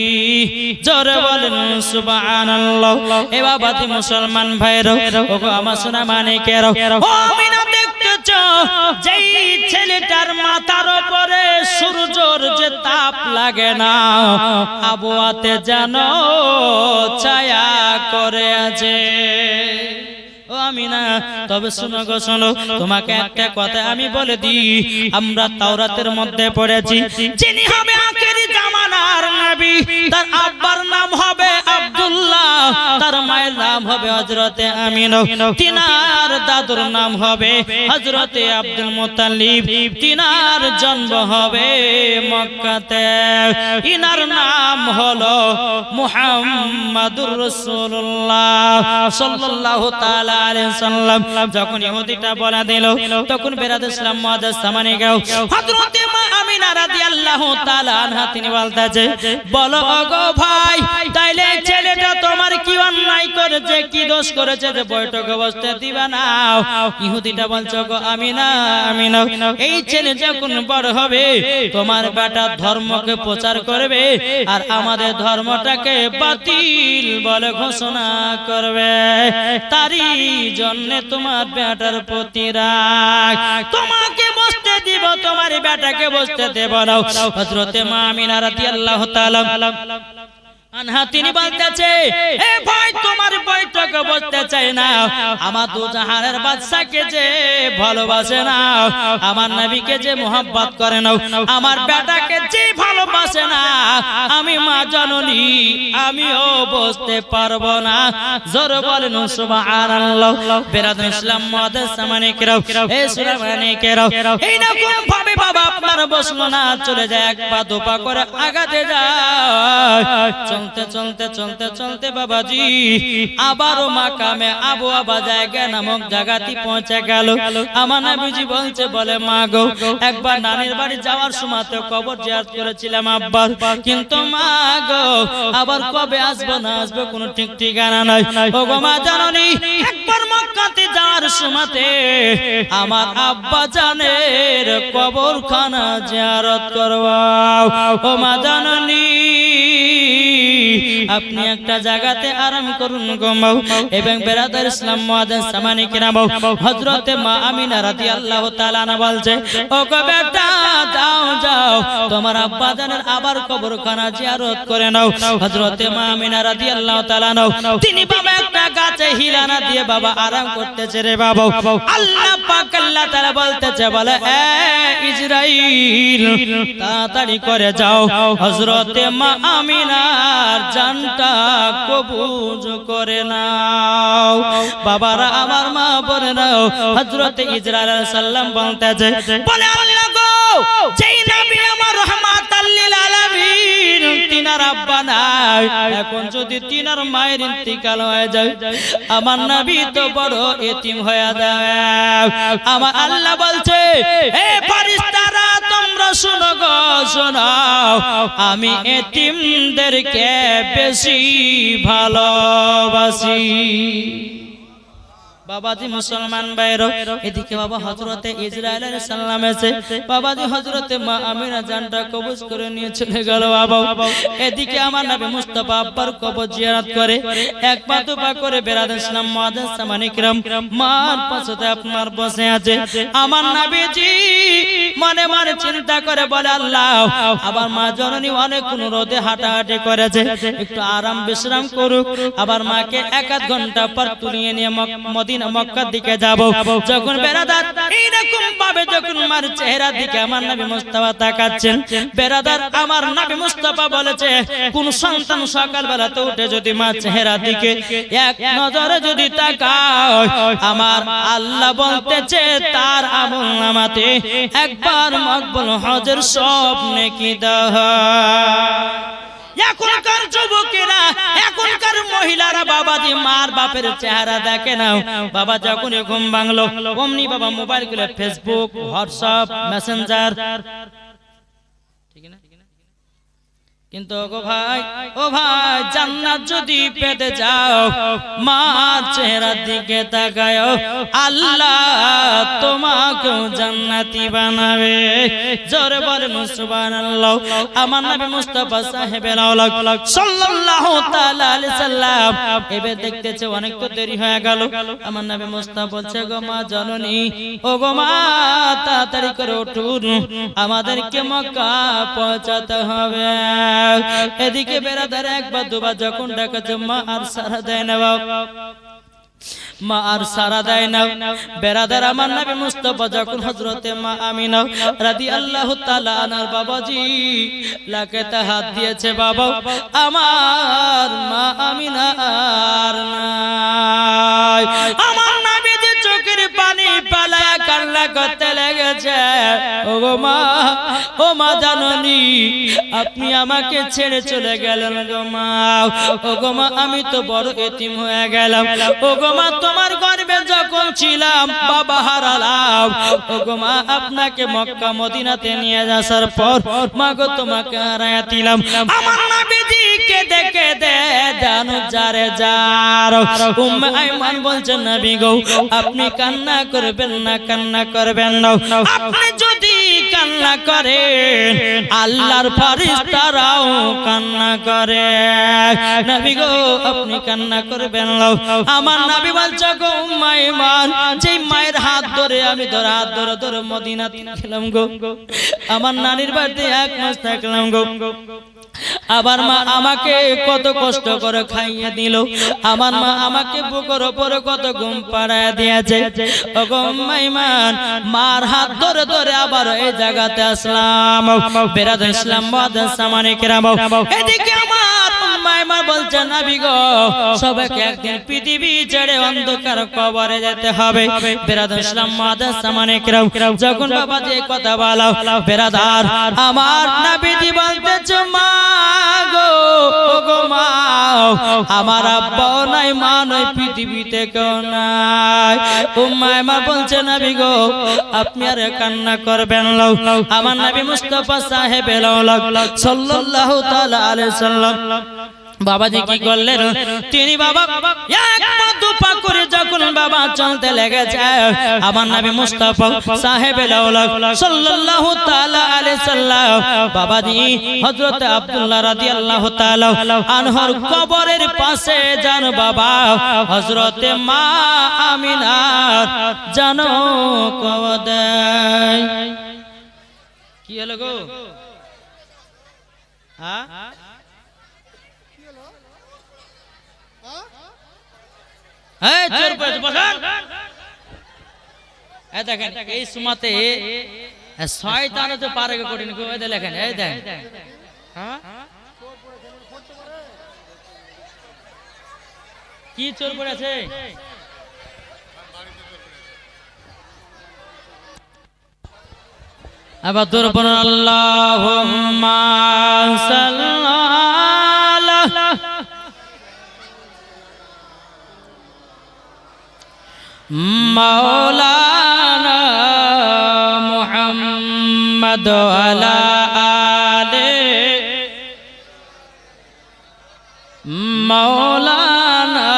জোরে বলেন সুবহানাল্লাহ। এ বাবাজি মুসলমান ভাইরা, ওগো আমার সোনা মানিকেরা, ও আমিনা দেখতেছো যেই ছেলেটার মাথার উপরে সূর্যের যে তাপ লাগে না, আবহাওয়াতে যেন ছায়া করে আছে। ও আমিনা, তবে শুনো গো শুনো, তোমাকে একটা কথা আমি বলে দিই, আমরা তাওরাতের মধ্যে পড়েছি যিনি হবে আখেরি জামানার নবী, তার আব্বার নাম হবে আব্দুল্লাহ, তার মায়ের নাম হবে হযরতে আমিনা, তিনার দাদুর নাম হবে হযরতে আব্দুল মুত্তালিব, তিনার জন্ম হবে মক্কাতে, ইনার নাম হলো মুহাম্মাদুর রাসূলুল্লাহ সাল্লাল্লাহু তাআলা আলাইহি সাল্লাম। যখন ইহুদিটা বলা দিল, তখন বেরাদে ইসলাম মুআজ্জাজ সামানে গেল হযরতে মা আমিনা রাদিয়াল্লাহু তাআলা আনহা তিনি বলতেছে বলো ওগো ভাই, তাইলে ছেলেটা তোমার কি অন্যায় করেছে, কি দোষ করেছে যে বৈঠকে বসতে দিবা না? ইহুদিটা বলছে গো আমিনা, আমিনা এই ছেলে যখন বড় হবে তোমার বেটা ধর্মকে প্রচার করবে আর আমাদের ধর্মটাকে বাতিল বলে ঘোষণা করবে, তারই জন্য তোমার বেটার প্রতি রাগ, তোমাকে বসতে দিব, তোমার বেটাকে বসতে দেব না। হযরতে মা আমিনা রাদিয়াল্লাহু তাআলা আনহা তিনি বলতেছে এ ভাই তোমার বৈঠকে বসতে চাই না, আমার দু জাহানের বাদশাকে যে ভালোবাসে না, আমার নবীকে যে মোহাব্বত করে না, আমার বেটাকে যে ভালোবাসে না, আমি মা জননী আমিও বসতে পারবো না। জোরে বলেন সুবহানাল্লাহ। বেরাদুল ইসলাম মুআজ্জাজ সামানে কিরাম, এ সূরা মানে কিরাম, এই রকম ভাবে বাবা আপনার বসলো না, চলে যায় এক পা দু পা করে আগাতে যায়, চলতে চলতে চলতে চলতে বাবাজি আবারও মাকামে আবু আবা জায়গা নামক জায়গাতে পৌঁছে গেল। আমার নবীজি বলছে বলে মা গো, একবার নানির বাড়ি যাওয়ার সময় তো কবর জিয়ারত করেছিলাম আব্বার, কিন্তু মা গো আবার কবে আসবো না আসবো কোনো ঠিক ঠিকানা নাই। ও গো মা জাননি, একবার মক্কাতে যাওয়ার সময়তে আমার আব্বা জানের কবরখানা জিয়ারত করবাও। ও মা জাননি, আপনি একটা জায়গাতে আরাম করুন গো। এবং বেরাদার ইসলাম মুআজ্জাজ সামানে কিরাম, হযরতে মা আমিনা রাদিয়াল্লাহু তাআলা আনহা বলছে ও গো বেটা যাও যাও, তোমার আব্বা জানের আবার কবরখানা জিয়ারত করে নাও। হযরতে মা আমিনা রাদিয়াল্লাহু তাআলা আনহা তিনি বাবা একটা গাছে হিলানা দিয়ে বাবা আরাম করতেছে রে বাবা। আল্লাহ পাক আল্লাহ তাআলা বলতেছে বলে এ ইসরাইল তাড়াতাড়ি করে যাও, হযরতে মা আমিনার জানটা কবুজ করে নাও। বাবারা আমার মা বলে নাও, হযরতে ইসরাইল আলাইহিস সালাম বলতেছে বলে আল্লাহ গো, যেই নবী আমার রাহমাতাল লিল আলামিন তিনার আব্বা নাই, এখন যদি তিনার মায়ের ইন্তিকাল হয়ে যায় আমার নবী তো বড় এতিম হয়ে যাবে। আমার আল্লাহ বলছে এ ফেরেশতারা তোমরা শুনো গো শোনো, আমি এতিমদেরকে বেশি ভালোবাসি। বাবাজি মুসলমান ভাইরা, এদিকে বাবা হযরতে ইসরাইল আলাইহিস সালাম এসে বাবাজি হযরতে মা আমিনা জানটা কবজ করে নিয়ে চলে গেল বাবা। এদিকে আমার নবী মুস্তাফা আব্বার কবর জিয়ারত করে এক পা দু পা করে বেরাদার ইসলাম মুআজ্জাজ সামানে কিরাম মার পাশে আপনার বসে আছে। আমার নবীজি মনে মনে চিন্তা করে বলে আল্লাহ আবার মা জননী অনেক রোদে হাঁটাহাঁটি করেছে, একটু আরাম বিশ্রাম করুক, আবার মাকে 1-1 ঘন্টা পর তুলিয়ে নিয়ে মদিনা মক্কার দিকে যাব। যখন বেরাদার এইরকম ভাবে যখন মার চেহারার দিকে আমার নবী মুস্তাফা তাকাচ্ছেন, বেরাদার আমার নবী মুস্তাফা বলেছে কোন সন্তান সকালবেলাতে উঠে যদি মা চেহারার দিকে এক নজরে যদি তাকায়, আমার আল্লাহ বলতেছে তার আমলনামাতে একবার মকবুল হজের সব নেকি দেওয়া। এখনকার যুবকেরা এখনকার মহিলারা বাবাজি মার বাপের চেহারা দেখে না, বাবা যখন ঘুম ভাঙলো অমনি বাবা মোবাইল খুলে ফেসবুক, হোয়াটসঅ্যাপ, মেসেঞ্জার, ঠিক না? কিন্তু ও ভাই জান্নাত যদি পেতে যাও মার চেহারার দিকে তাকায়, আল্লাহ তোমাকে জান্নাতি বানাবে। জোরে বলেন সুবহানাল্লাহ। আমার নবী মুস্তাফা সাহেবের আওলাদ সাল্লাল্লাহু তাআলা আলাইহি সাল্লাম এবে দেখতেছে অনেক তো দেরি হয়ে গেল। আমার নবী মুস্তাফা বলছে গো মা জননী, ও গো মা তাড়াতাড়ি করে উঠুন, আমাদেরকে মক্কা পৌঁছাতে হবে। এদিকে বেরাদার 1-2 যখন ডাকাছে মা আর সারা দেয় না, মা আর সারা দেয় না। বেরাদার আমার নবী মুস্তাফা যখন হযরতে মা আমিনা রাদিয়াল্লাহু তাআলা আনহার বাবাজি লাকেতে হাত দিয়েছে, বাবা আমার মা আমিনা আর নাই। আমার নবী যে চোখের পানি পালায়া কান্না করতে লেগেছে, ও মা, ও মা জাননী আপনি আমাকে ছেড়ে চলে গেলেন গো মা, ও গো মা আমি তো বড় এতিম হয়ে গেলাম, ও গো মা তোমার গর্ভে যখন ছিলাম বাবা হারালাম, ও গো মা আপনাকে মক্কা মদিনাতে নিয়ে আসার পর মা গো তোমাকে হারায়া দিলাম। আমার নবীজিকে দেখে দে জানো যারে যার উম্মে আইমান বলছেন নবী গো আপনি কান্না করবেন না, কান্না করবেন না, আপনি যদি কান্না করেন আল্লাহর ফেরেশতারাও কান্না করে। নবী গো আপনি কান্না করবেন না। আমার নবী বলছে গো উম্মে আইমান, যে মায়ের হাত ধরে আমি হাত ধরে মদিনাতে গেলাম গো, আমার নানির বাড়িতে 1 মাস থাকলাম গো, আবার মা আমাকে কত কষ্ট করে খাইয়ে দিল, আমার মা আমাকে বুকের উপরে কত ঘুম পাড়ায় দিয়েছে। ও গো উম্মে আইমান মার হাত ধরে ধরে আবার এই জায়গাতে আসলাম। বেরাদার ইসলাম মুআদ্দাস সামানে কিরাম, এদিকে আমার উম্মে আইমান বলছে নবী গো সবাইকে একদিন পৃথিবী ছেড়ে অন্ধকার কবরে যেতে হবে। বেরাদার ইসলাম মুআদ্দাস সামানে কিরাম যখন বাবা যে কথা বলা, বেরাদার আমার নবীজি বলতেছে মা গো, ও গো মা আমার আব্বাও নাই, মা নাই, পৃথিবীতে কেউ নাই। উম্মে আইমান বলছে নবী গো আপনি আর কান্না করবেন না। আমার নবী মুস্তাফা সাহেবের আওলাদ সাল্লাল্লাহু তাআলা আলাইহি সাল্লাম বাবাজি কি করলেন, তিনি বাবা 1 পা 2 পা করে যখন বাবা চলতে লেগেছে, আমার নবী মুস্তাফা সাহেবের আওলাদ সাল্লাল্লাহু তাআলা আলাইহি সাল্লাম বাবাজি হযরত আব্দুল্লাহ রাদিয়াল্লাহু তাআলা আনহর কবরের পাশে যান বাবা হযরতে মা আমিনার জানো কবর দেয়। কি হলো গো? হ্যাঁ দেখেন এই সুমাতে শয়তান তো পারে কঠিন লেখেন, এই দেখেন কি চোর পড়েছে। আবার দুর্বল আল্লাহুম্মা সাল্লাল্লাহু মাওলানা মুহাম্মদ আলা আলে মাওলানা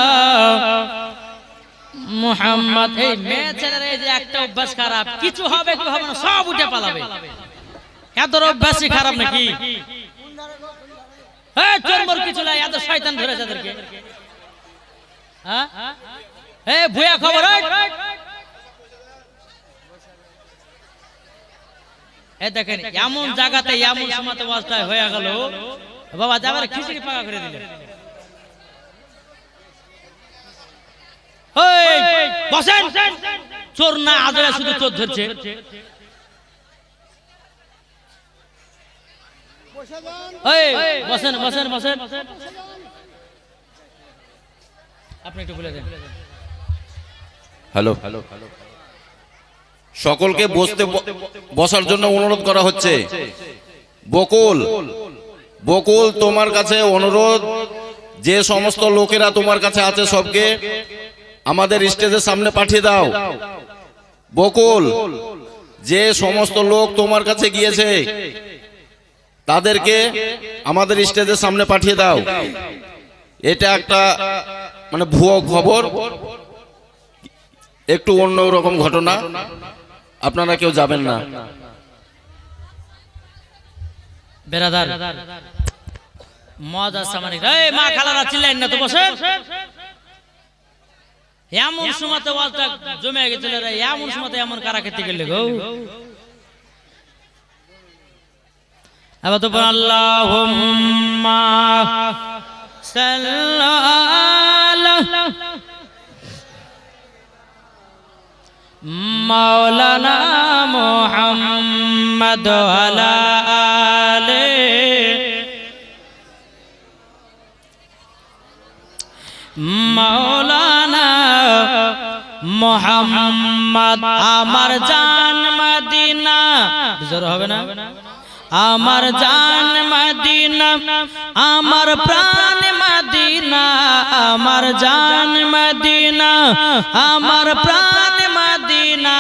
মুহাম্মদ। এই মেয়ে ছেলের এই যে একটা অভ্যাস খারাপ, কিছু হবে কি হবে না সব উঠে পালাবে, এত অভ্যাসই খারাপ নাকি? এই চোর মোর কিছু নাই, এত শয়তান ধরেছে তাদেরকে। হ্যাঁ এই ভুয়া খবর এই দেখেন এমন জায়গাতে এমন সময়তে ওয়াজটা হয়ে গেল, বাবা যাবার খিচুড়ি পাকা করে দিলেন। বসেন, চোর না আজরা শুধু চোর ধরছে। বসেন বসেন বসেন, আপনি একটু বলে দেন। হ্যালো, সকলকে বসার জন্য অনুরোধ করা হচ্ছে। বকুল, তোমার কাছে অনুরোধ, যে সমস্ত লোকেরা তোমার কাছে আছে সবকে আমাদের স্টেজের সামনে পাঠিয়ে দাও। বকুল, যে সমস্ত লোক তোমার কাছে গিয়েছে তাদেরকে আমাদের স্টেজের সামনে পাঠিয়ে দাও। এটা একটা মানে ভুয়ো খবর, একটু অন্যরকম ঘটনা, আপনারা কেউ যাবেন না। বেরাদার মজা সামানিক, এই মা খালারা চিল্লাইন না তো, বসেন। এমন সময়তে ওয়াজটা জমে গেছিল রে, এমন সময়তে এমন কারা খেতে গেলে গো। এবার তো আল্লাহুম্মা সাল্লাল্লাহু মাওলানা মুহাম্মদ আলা আলে মাওলানা মুহাম্মদ। আমার জান মদিনা, জোর হবে না, আমার জান মদিনা, আমার প্রাণ মদিনা, আমার জান মদিনা, আমার প্রাণ মদিনা।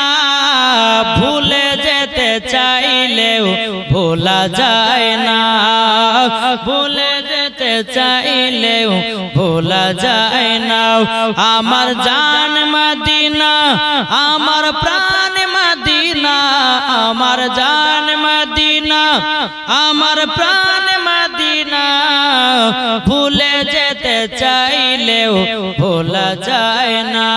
ভুলে যেতে চাইলেও ভোলা যায় না, ভুলে যেতে চাইলেও ভোলা যায় না। আমার জান মদিনা, আমার প্রাণ মদিনা, আমার জান মদিনা, আমার প্রাণ মদিনা। ভুলে যেতে চাইলেও ভোলা যায় না,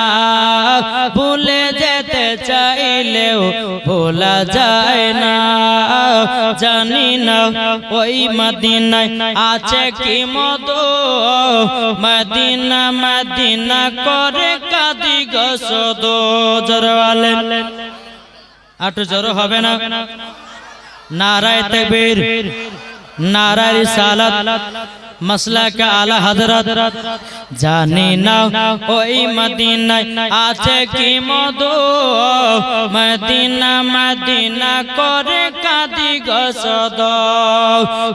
ভুলে যেতে চাইলেও ভোলা যায় না। জানি না ওই মদিনায় আছে কি মধু, মদিনা মদিনা করে কাঁদি গো শুধু। জোরওয়ালে আটু জোর হবে না। নারায়ে তাকবীর, নারায়ে রিসালাত, মাসলাক আলা হযরত। জানি না ওই মদিনায় আছে কি মধু, মদিনা মদিনা করে কাঁদি গো শুধু।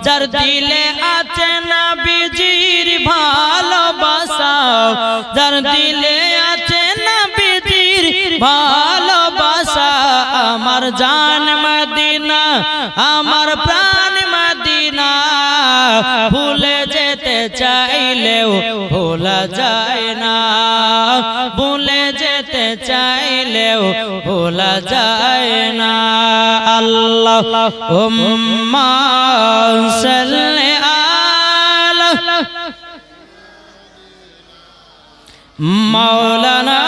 যার দিলে আছে নবীজির ভালোবাসা, যার দিলে আছে নবীজির ভালোবাসা। আমার জান মদিনা, আমার প্রাণ মদিনা। ভুলে যেতে চাইলেও ভোলা যায় না, ভুলে যেতে চাইলেও ভোলা যায় না। আল্লাহুম্মা সাল্লি আলা মাওলানা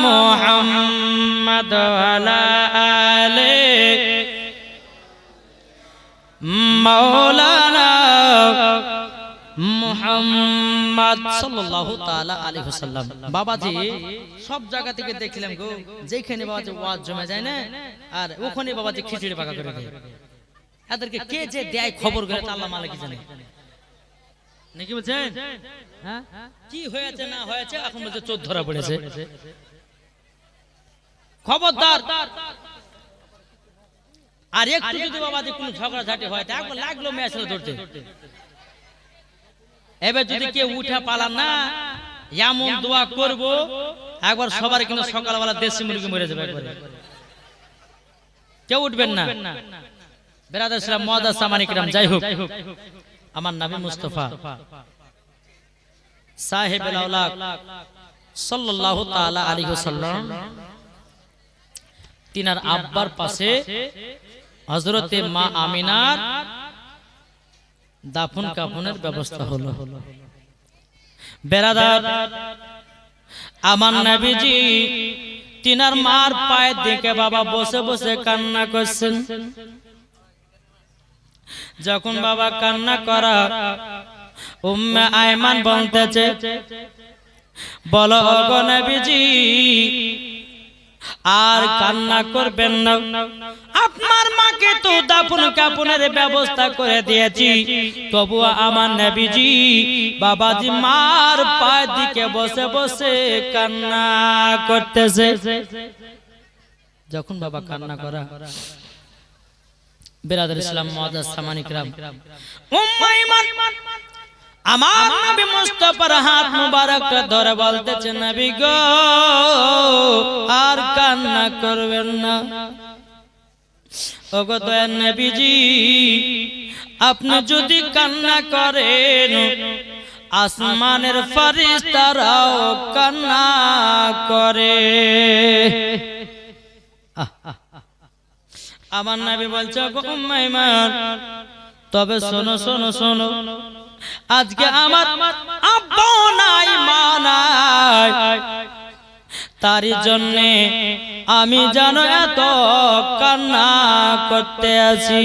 মুহাম্মদ আলা আলে মাওলানা মুহাম্মদ সাল্লাল্লাহু তাআলা আলাইহি ওয়াসাল্লাম। বাবাজি সব জায়গা থেকে দেখলাম গো, যেখানে বাবাজি ওয়াজ জমে যায় না, আর ওখানে বাবাজি খিচুড়ি পাকা করে দেয়। এদেরকে কে যে দেয় খবর করে আল্লাহ মালিক জানে, নাকি বলছেন? হ্যাঁ, কি হয়েছে না হয়েছে এখন বলছে চোর ধরা পড়েছে। খবরদার, আর একটু যদি বাবাজি কোনো ঝগড়া ঝাঁটি হয় তা একবার লাগলো মেয়েছিল ধরতে। এবার যদি কেউ উঠা পালান না, এমন দোয়া করব একবার সবার কিন্তু সকালবেলা দেশি মুরগি মরে যাবে একবার, কেউ উঠবেন না। বেরাদার ইসলাম মুআদ্দাস সামানি কিরাম, যাই হোক, আমার নবী মুস্তাফা সাহেবুল আওলাদ সাল্লাল্লাহু তাআলা আলাইহি ওয়াসাল্লাম তিনার আব্বার পাশে হযরতে মা আমিনার দাফন কাফনের ব্যবস্থা হলো। বেরাদার আমার নবীজি তিনার মার পায়ের দিকে বাবা বসে বসে কান্না করছেন। যখন বাবা কান্না করা উম্মে আয়মান বলতেছে, বলো ওগো নবীজি আর কান্না করবেন না, আপনার মাকে তো দাফন কাফনের ব্যবস্থা করে দিয়েছি, তবু আমার নবীজি বাবাজি মার পায়ের দিকে বসে বসে কান্না করতেছে। যখন বাবা কান্না করা বিরাদর ইসলাম মুআজ্জাজ সামানী কিরাম, উম্মে আয়মান আমার নবী মুস্তাফার হাত মুবারক ধরে বলতেছে, নবী গো আর কান্না করবেন না। ওগো দয়ার নবীজি আপনি যদি কান্না করেন আসমানের ফেরেশতারাও কান্না করে। আমার নবী বলছে, ওগো উম্মে আয়মান তবে শোনো শোনো শোনো, আজকে আমার আব্বা নাই মা নাই, তারই জন্যে আমি জানো এত কান্না করতে আছি।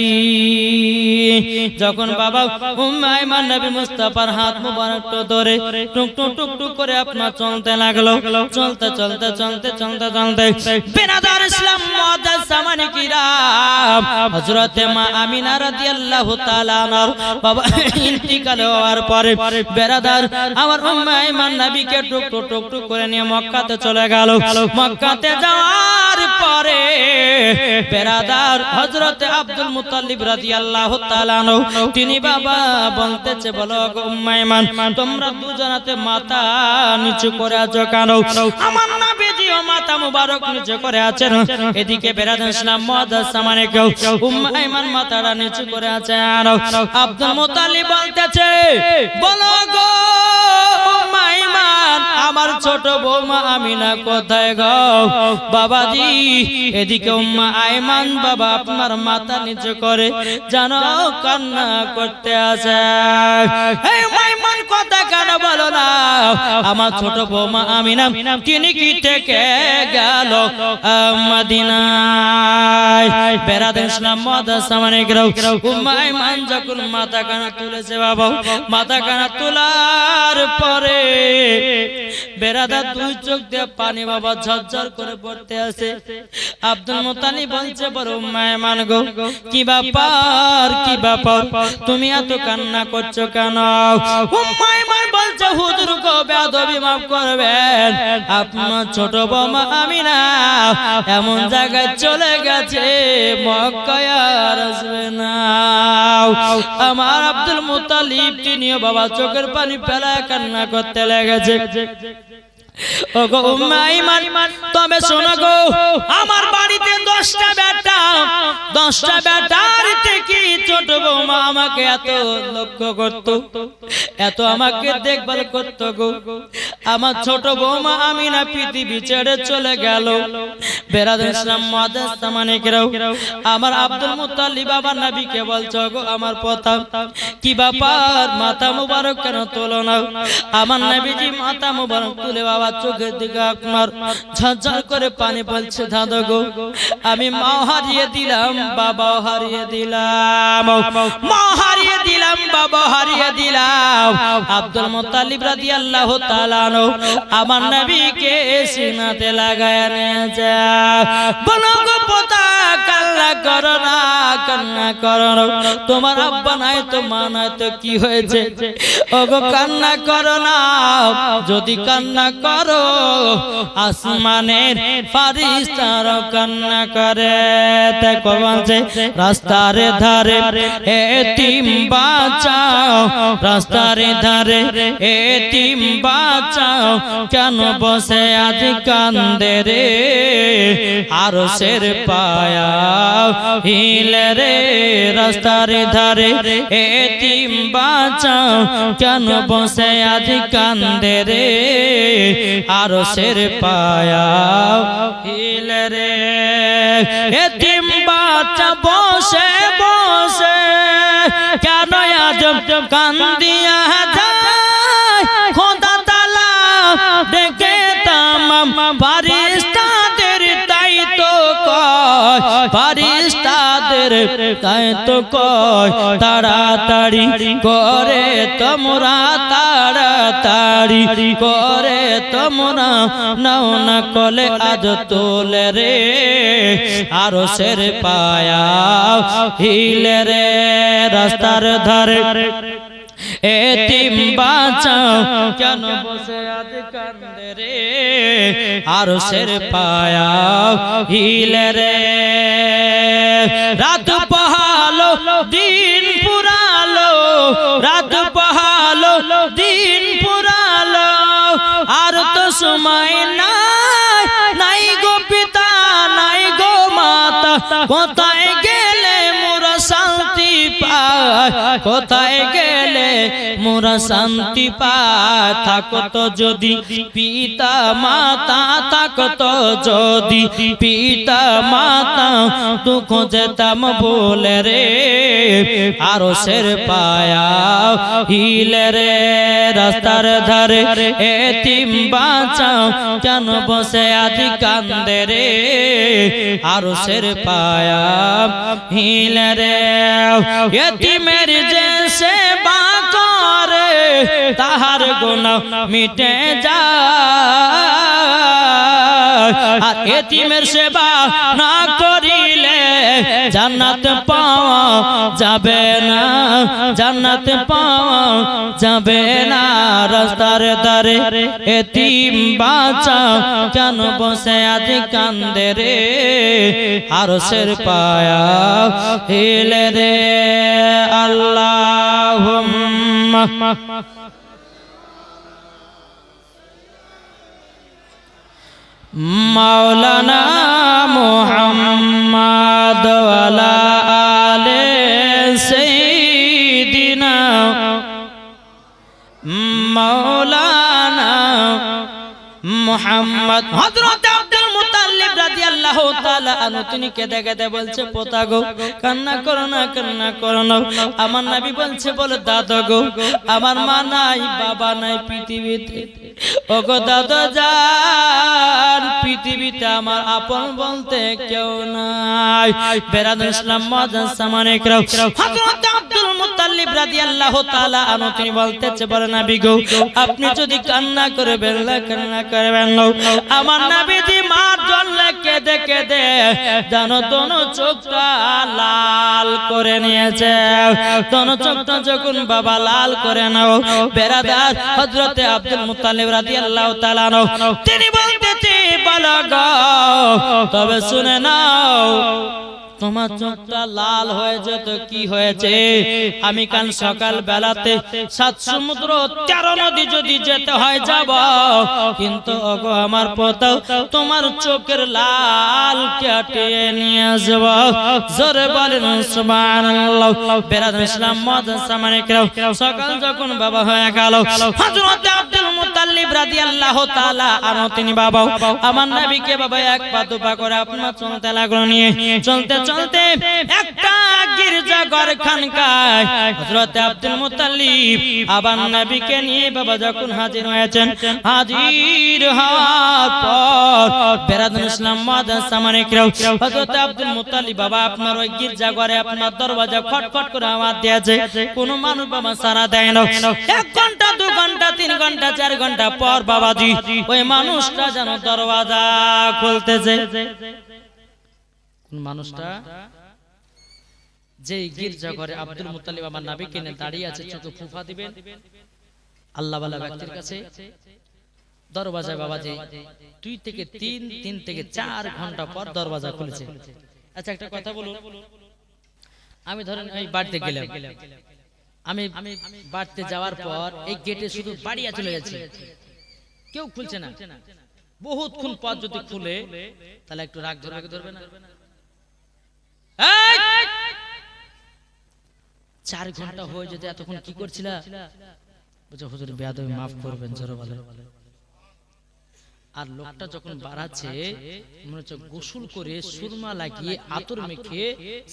যখন বাবা উম্মে আয়মান নবী মুস্তাফার হাত মুবারক ধরে টুক টুক টুক টুক করে আপনার চলতে লাগলো, চলতে চলতে চলতে চলতে চলতে বিরাদর ইসলাম মুআজ্জাজ সামানী কিরাম হযরতে মা আমিনা রাদিয়াল্লাহু তাআলা আনহার বাবা ইন্তিকাল হওয়ার পরে বিরাদর আমার উম্মে আয়মান নবীকে টুক টুক টুক টুক করে নিয়ে মক্কাতে চলে গেল। মক্কাতে যাওয়ার পরে বিরাদর হযরতে আব্দুল মুত্তালিব রাদিয়াল্লাহু তাআলা আনহু তিনি বাবা বলতেছে, বলো গো উম্মে আয়মান তোমরা দুজনাতে মাথা নিচু করে আছো কেন? আমার নবীজিও মাথা মুবারক নিচু করে আছেন, এদিকে বিরাদর ইসলাম মুআজ্জাজ সামানী কেউ উম্মে আয়মান মাথাটা নিচু করে আছেন। আব্দুল মুত্তালিব বলতেছে, বলো গো উম্মে আয়মান আমার ছোট বৌমা আমিনা কোথায় গো? বাবাজি এদিকে উম্মে আয়মান বাবা আপনার মাথা নিচু করে জানো কান্না করতে আছে। এই উম্মে আয়মান কথা কেন বলো না? আমার ছোট বৌমা আমিনা তিনি কি থেকে গেল মদিনায়। বিরাদর ইসলাম মুআজ্জাজ সামানী কিরাম উম্মে আয়মান যখন মাথা কানা তুলেছে বাবা, মাথা কানা তোলার পরে বিরাদর দুই চোখ দিয়ে পানি বাবা ঝরঝর করে পড়তে আছে। আব্দুল মুত্তালিব বলছে, বড় উম্মে আয়মান গো কি ব্যাপার কি ব্যাপার তুমি এত কান্না করছো কেন? উম্মে আয়মান বলছে, হুজুর গো বেয়াদবি মাফ করবেন, আপনার ছোট বৌমা আমিনা এমন জায়গায় চলে গেছে মক্কায় আর আসবে না। আমার আব্দুল মুত্তালিব তিনিও বাবা চোখের পানি ফেলায় কান্না করতে লেগেছে। ওগো উম্মে আয়মান তবে শোনো গো, আমার বাড়িতে 10টা বেটা, 10টা বেটার থেকে ছোট বৌমা আমাকে এত লক্ষ্য করতো, এত আমাকে দেখভাল করতো গো। আমার ছোট বৌমা আমিনা পৃথিবী ছেড়ে চলে গেল। বিরাদর ইসলাম মুআজ্জাজ সামানী কিরাম আমার আব্দুল মুত্তালিব বাবা নবীকে বলছো, গো আমার পথা কি ব্যাপার মাথা মুবারক কেন তোলো না? আমার নবীজি মাথা মুবারক তুলে বাবা চোখের দিকে আপনার ঝরঝর করে পানি পড়ছে। দাদা গো আমি মা হারিয়ে দিলাম, বাবা হারিয়ে দিলাম, মা হারিয়ে দিলাম, বাবা হারিয়ে দিলাম। আব্দুল মুত্তালিব রাদিয়াল্লাহু তাআলা আনহু আমার নবীকে সিনাতে লাগায় নিয়েছে। বলো গো পোতা কান্না করো না, কান্না করো না, তোমার আব্বা নাই তো মা নাই তো কি হয়েছে? ওগো কান্না করো না, যদি কান্না করো আসমানের ফেরেশতারা কান্না করে। তাই বলছে রাস্তার ধারে এতিম বাঁচাও, রাস্তার ধারে এতিম বাঁচাও, কেন বসে আজ কান্দে রে আরশের পায়া হিলে রে। রাস্তার ধারে এতিম বাঁচাও, কেন বসে আজ কান্দে রে আরশের পায়া হিলে রে। এতিম বাচ্চা বসে বসে কেন আজ কান্দিয়া যায়? খোদা তাআলা ডেকে তামাম ফেরেশতাদের তাই তো কয়, ফেরেশতাদের রাতের তাই তো কয় তাড়াতাড়ি করে তোমরা তাড়াতাড়ি করে তোমরা নাও না কলে আজ তোলে রে আরশের পায়া হিলে রে রাস্তার ধারে এতিম বাঁচাও কেন বসে আজ কান্দে রে আরশের পায়া হিলে রে রাত পহালো দিন পুরালো রাত পহালো দিন পুরালো আর তো সময় নাই নাই গো পিতা নাই গো মাতা কোথায় গেলে মোরা শান্তি পায় কোথায় গেলে মোরা শান্তি পায় থাকতো যদি পিতা মাতা থাকতো যদি পিতা মাতা দুঃখ যেতাম বলে রে আরশের পায়া হিলে রে রাস্তার ধারে এতিম বাঁচাও কেন বসে আজ কান্দে রে আরশের পায়া হিলে রে এতিমের যে সেবা করে তাহার গুনাহ মিটে যায় আর এতিমের সেবা না করিলে জান্নাত পাওয়া যাবে না জান্নাত পাওয়া যাবে না রাস্তার ধারে এতিম বাঁচাও কেন বসে আজ কান্দে রে আরশের পায়া হিলে রে আল্লাহুম্মা মাওলানা মুহাম্মদ ওয়ালা আলে সাইয়্যিদিনা মাওলানা মুহাম্মদ হযরত আব্দুল মুত্তালিব রাদিয়াল্লাহু তাআলা আনহু তিনি কেঁদে কেঁদে বলছে পোতা গো কান্না করো না আমার নবী বলছে বলে দাদা গো আমার মা নাই বাবা নাই পৃথিবীতে ওগো দাদা জান পৃথিবীতে আমার আপন বলতে কেউ নাই বেরাদুল ইসলাম মুআজ্জাজ সামানে ইকরাম হযরত আব্দুল মুত্তালিব রাদিয়াল্লাহু তাআলা আনহু তিনি বলতেছে বলে নবী গো আপনি যদি কান্না করবেন না কান্না করবেন না আমার নবীজি মার জন্য কেঁদে কেঁদে জানো দোনো চোখটা লাল করে নিয়েছে দোনো চোখটা যখন বাবা লাল করে নাও বেরাদার হযরতে আব্দুল মুত্তালিব রাদিয়াল্লাহু তাআলা আনহু তিনি বলতেছে বলো গো তবে শুনে নাও তোমার চোখটা লাল হয়ে যেত কি হয়েছে আমি কাল সকাল বেলাতে 7 সমুদ্র 13 নদী যদি যেতে হয় যাব কিন্তু ওগো আমার পোতা তোমার চোখের লাল কাটিয়ে নিয়ে আসব জোরে বলেন সুবহানাল্লাহ বেরাদুল ইসলাম মুআজ্জাজ সামানে ইকরাম সকাল যখন বাবা হয়ে গেল হযরত আব্দুল মুত্তালিব রাদিয়াল্লাহু তাআলা আনহু তিনি বাবা আমার নবীকে বাবা এক পা দুপা করে আপনার চলতে লাগলো নিয়ে চলতে চলতে একটা গির্জা ঘর খানকায় হযরত আব্দুল মুত্তালিব আবার নবীকে নিয়ে বাবা যখন হাজির হয়েছেন হাজির হওয়ার পর বেরাদুল ইসলাম মুআজ্জাজ সামানে ইকরাম হযরত আব্দুল মুত্তালিব বাবা আপনার ওই গির্জা ঘরে আপনার দরজা খটখট করে আওয়াজ দিয়েছে কোন মানুষ বাবা সাড়া দেয় না 1 ঘন্টা 2 ঘন্টা 3 ঘন্টা 4 ঘন্টা পর বাবাজি ওই মানুষটা যেন দরজা খুলতেছে কোন মানুষটা যে গির্জা ঘরে আব্দুল মুত্তালিব আমার নবীকে নিয়ে দাঁড়িয়ে আছে চোখে ফুফা দিবেন আল্লাহ ওয়ালা ব্যক্তির কাছে দরওয়াজায় বাবাজি 2 থেকে 3 থেকে 4 ঘন্টা পর দরওয়াজা খুলেছে আচ্ছা একটা কথা বলুন আমি ধরেন এই বাড়িতে গেলাম আমি বাড়িতে যাওয়ার পর এই গেটে শুধু বাড়িয়া চলে যাচ্ছে কেউ খুলছে না বহুতক্ষণ পর যদি খুলে তাহলে একটু রাগ ধরবে না 4 ঘন্টা হয়ে যেতে এতক্ষণ কি করছিলা বুঝো হুজুর বেয়াদবি maaf করবেন জোরে বলেন আর লোকটা যখন বাড়াচ্ছে মনে হচ্ছে গোসল করে সুরমা লাগিয়ে আতর মেখে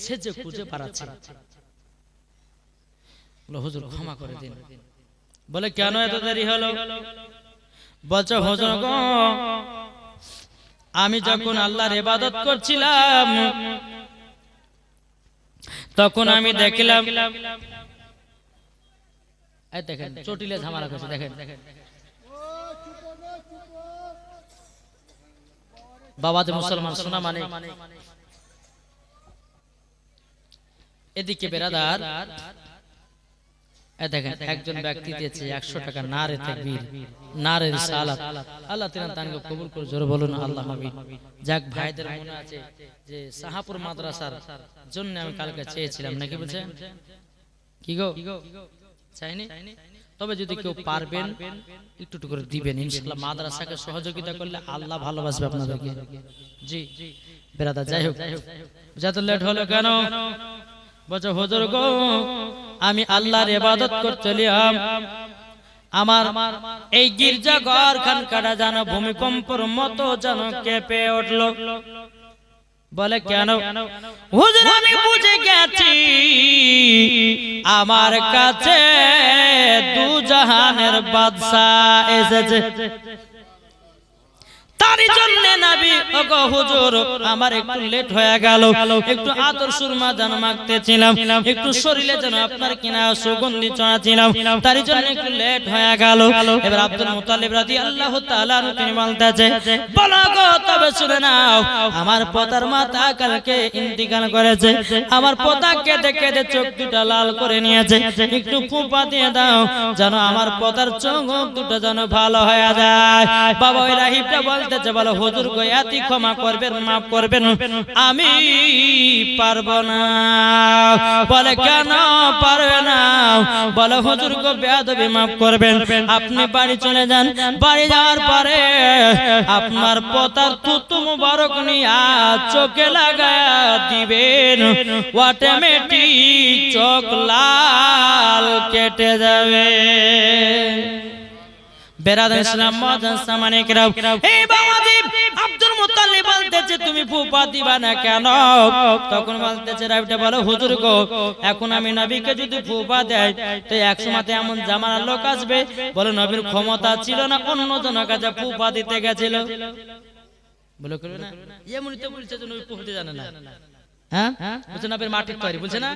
সেজে খুঁজে বাড়াচ্ছে বলে হুজুর ক্ষমা করে দিন বলে কেন এত দেরি হলো বলছে হুজুর গো আমি যখন আল্লাহর ইবাদত করছিলাম তখন আমি দেখলাম, এই দেখেন চটিলে ঝামেলা করছে, দেখেন বাবা যে মুসলমান সোনা মানে। এদিকে বেরাদার, দেখেন একজন ব্যক্তি দিয়েছে 100 টাকা নারে তাকবীর, নারে রিসালাত। আল্লাহ তাআলা তাকে কবুল করে, জোরে বলুন আল্লাহ আমিন। যাক, ভাইদের মনে আছে যে সাহাপুর মাদ্রাসার জন্য আমি কালকে চেয়েছিলাম, নাকি বলছেন? কি গো, চাইনি? তবে যদি কেউ পারবেন একটু একটু করে দিবেন, ইনশাআল্লাহ মাদ্রাসাকে সহযোগিতা করলে আল্লাহ ভালোবাসবে আপনাদেরকে। জি বেরাদার, যাই হোক, যত লেট হলো কেন? বলছে হুজুর গো, আমি আল্লাহর ইবাদত করতেছিলাম, আমার এই গির্জা ঘর খানকাটা যেন ভূমিকম্পের মতো যেন কেঁপে উঠলো। বলে কেন? হুজুর আমি বুঝে গেছি, আমার কাছে দু জাহানের বাদশা এসেছে, তারই জন্য নবী ওগো হুজুর আমার একটু লেট হয়ে গেল, একটু আতর সুরমা যেন মাখতেছিলাম, একটু শরীরে যেন আপনার কিনা সুগন্ধি ছড়াচ্ছিলাম, তারই জন্য একটু লেট হয়ে গেল। এবার আব্দুল মুত্তালিব রাদিয়াল্লাহু তাআলা তিনি বলতেছে, বলো গো তবে শুনে নাও, আমার পোতার মাতা কালকে ইন্তিকাল করেছে, আমার পোতা কেঁদে কেঁদে চোখ দুটো লাল করে নিয়েছে, একটু ফুঁপা দিয়ে দাও যেন আমার পোতার চোখ দুটো যেন ভালো হয়ে যায়। বাবা ওই রাহিবটা বলতে বলো হুজুর গো এতি ক্ষমা করবেন, মাফ করবেন, আমি পারবো না। বলে কেন পারবে না? বলে হুজুর গো বেয়াদবি মাফ করবেন, আপনি বাড়ি চলে যান, বাড়ি যাওয়ার পরে আপনার পোতার থুতু মুবারক নিয়ে চোখে লাগায়া দিবেন, অটোমেটিক চোখ লাল কেটে যাবে। বেরাদার ইসলাম মুআজ্জাজ সামানে কিরাম, এই বাবাজি আব্দুল মুত্তালিব বলতেছে তুমি ফুপা দিবা না কেন? তখন বলতেছে রাবিটা বলো হুজুর গো, এখন আমি নবীকে যদি ফুপা দেয় তো এক সময়তে এমন জামানার লোক আসবে, বলে নবীর ক্ষমতা ছিল না, অন্য জনের কাছে ফুপা দিতে গেছিল। বলে করবে না, এমনই তো বলছে যে নবী ফুপা দিতে জানে না, হ্যাঁ বলছে নবীর মাটির তৈরি, বলছে না?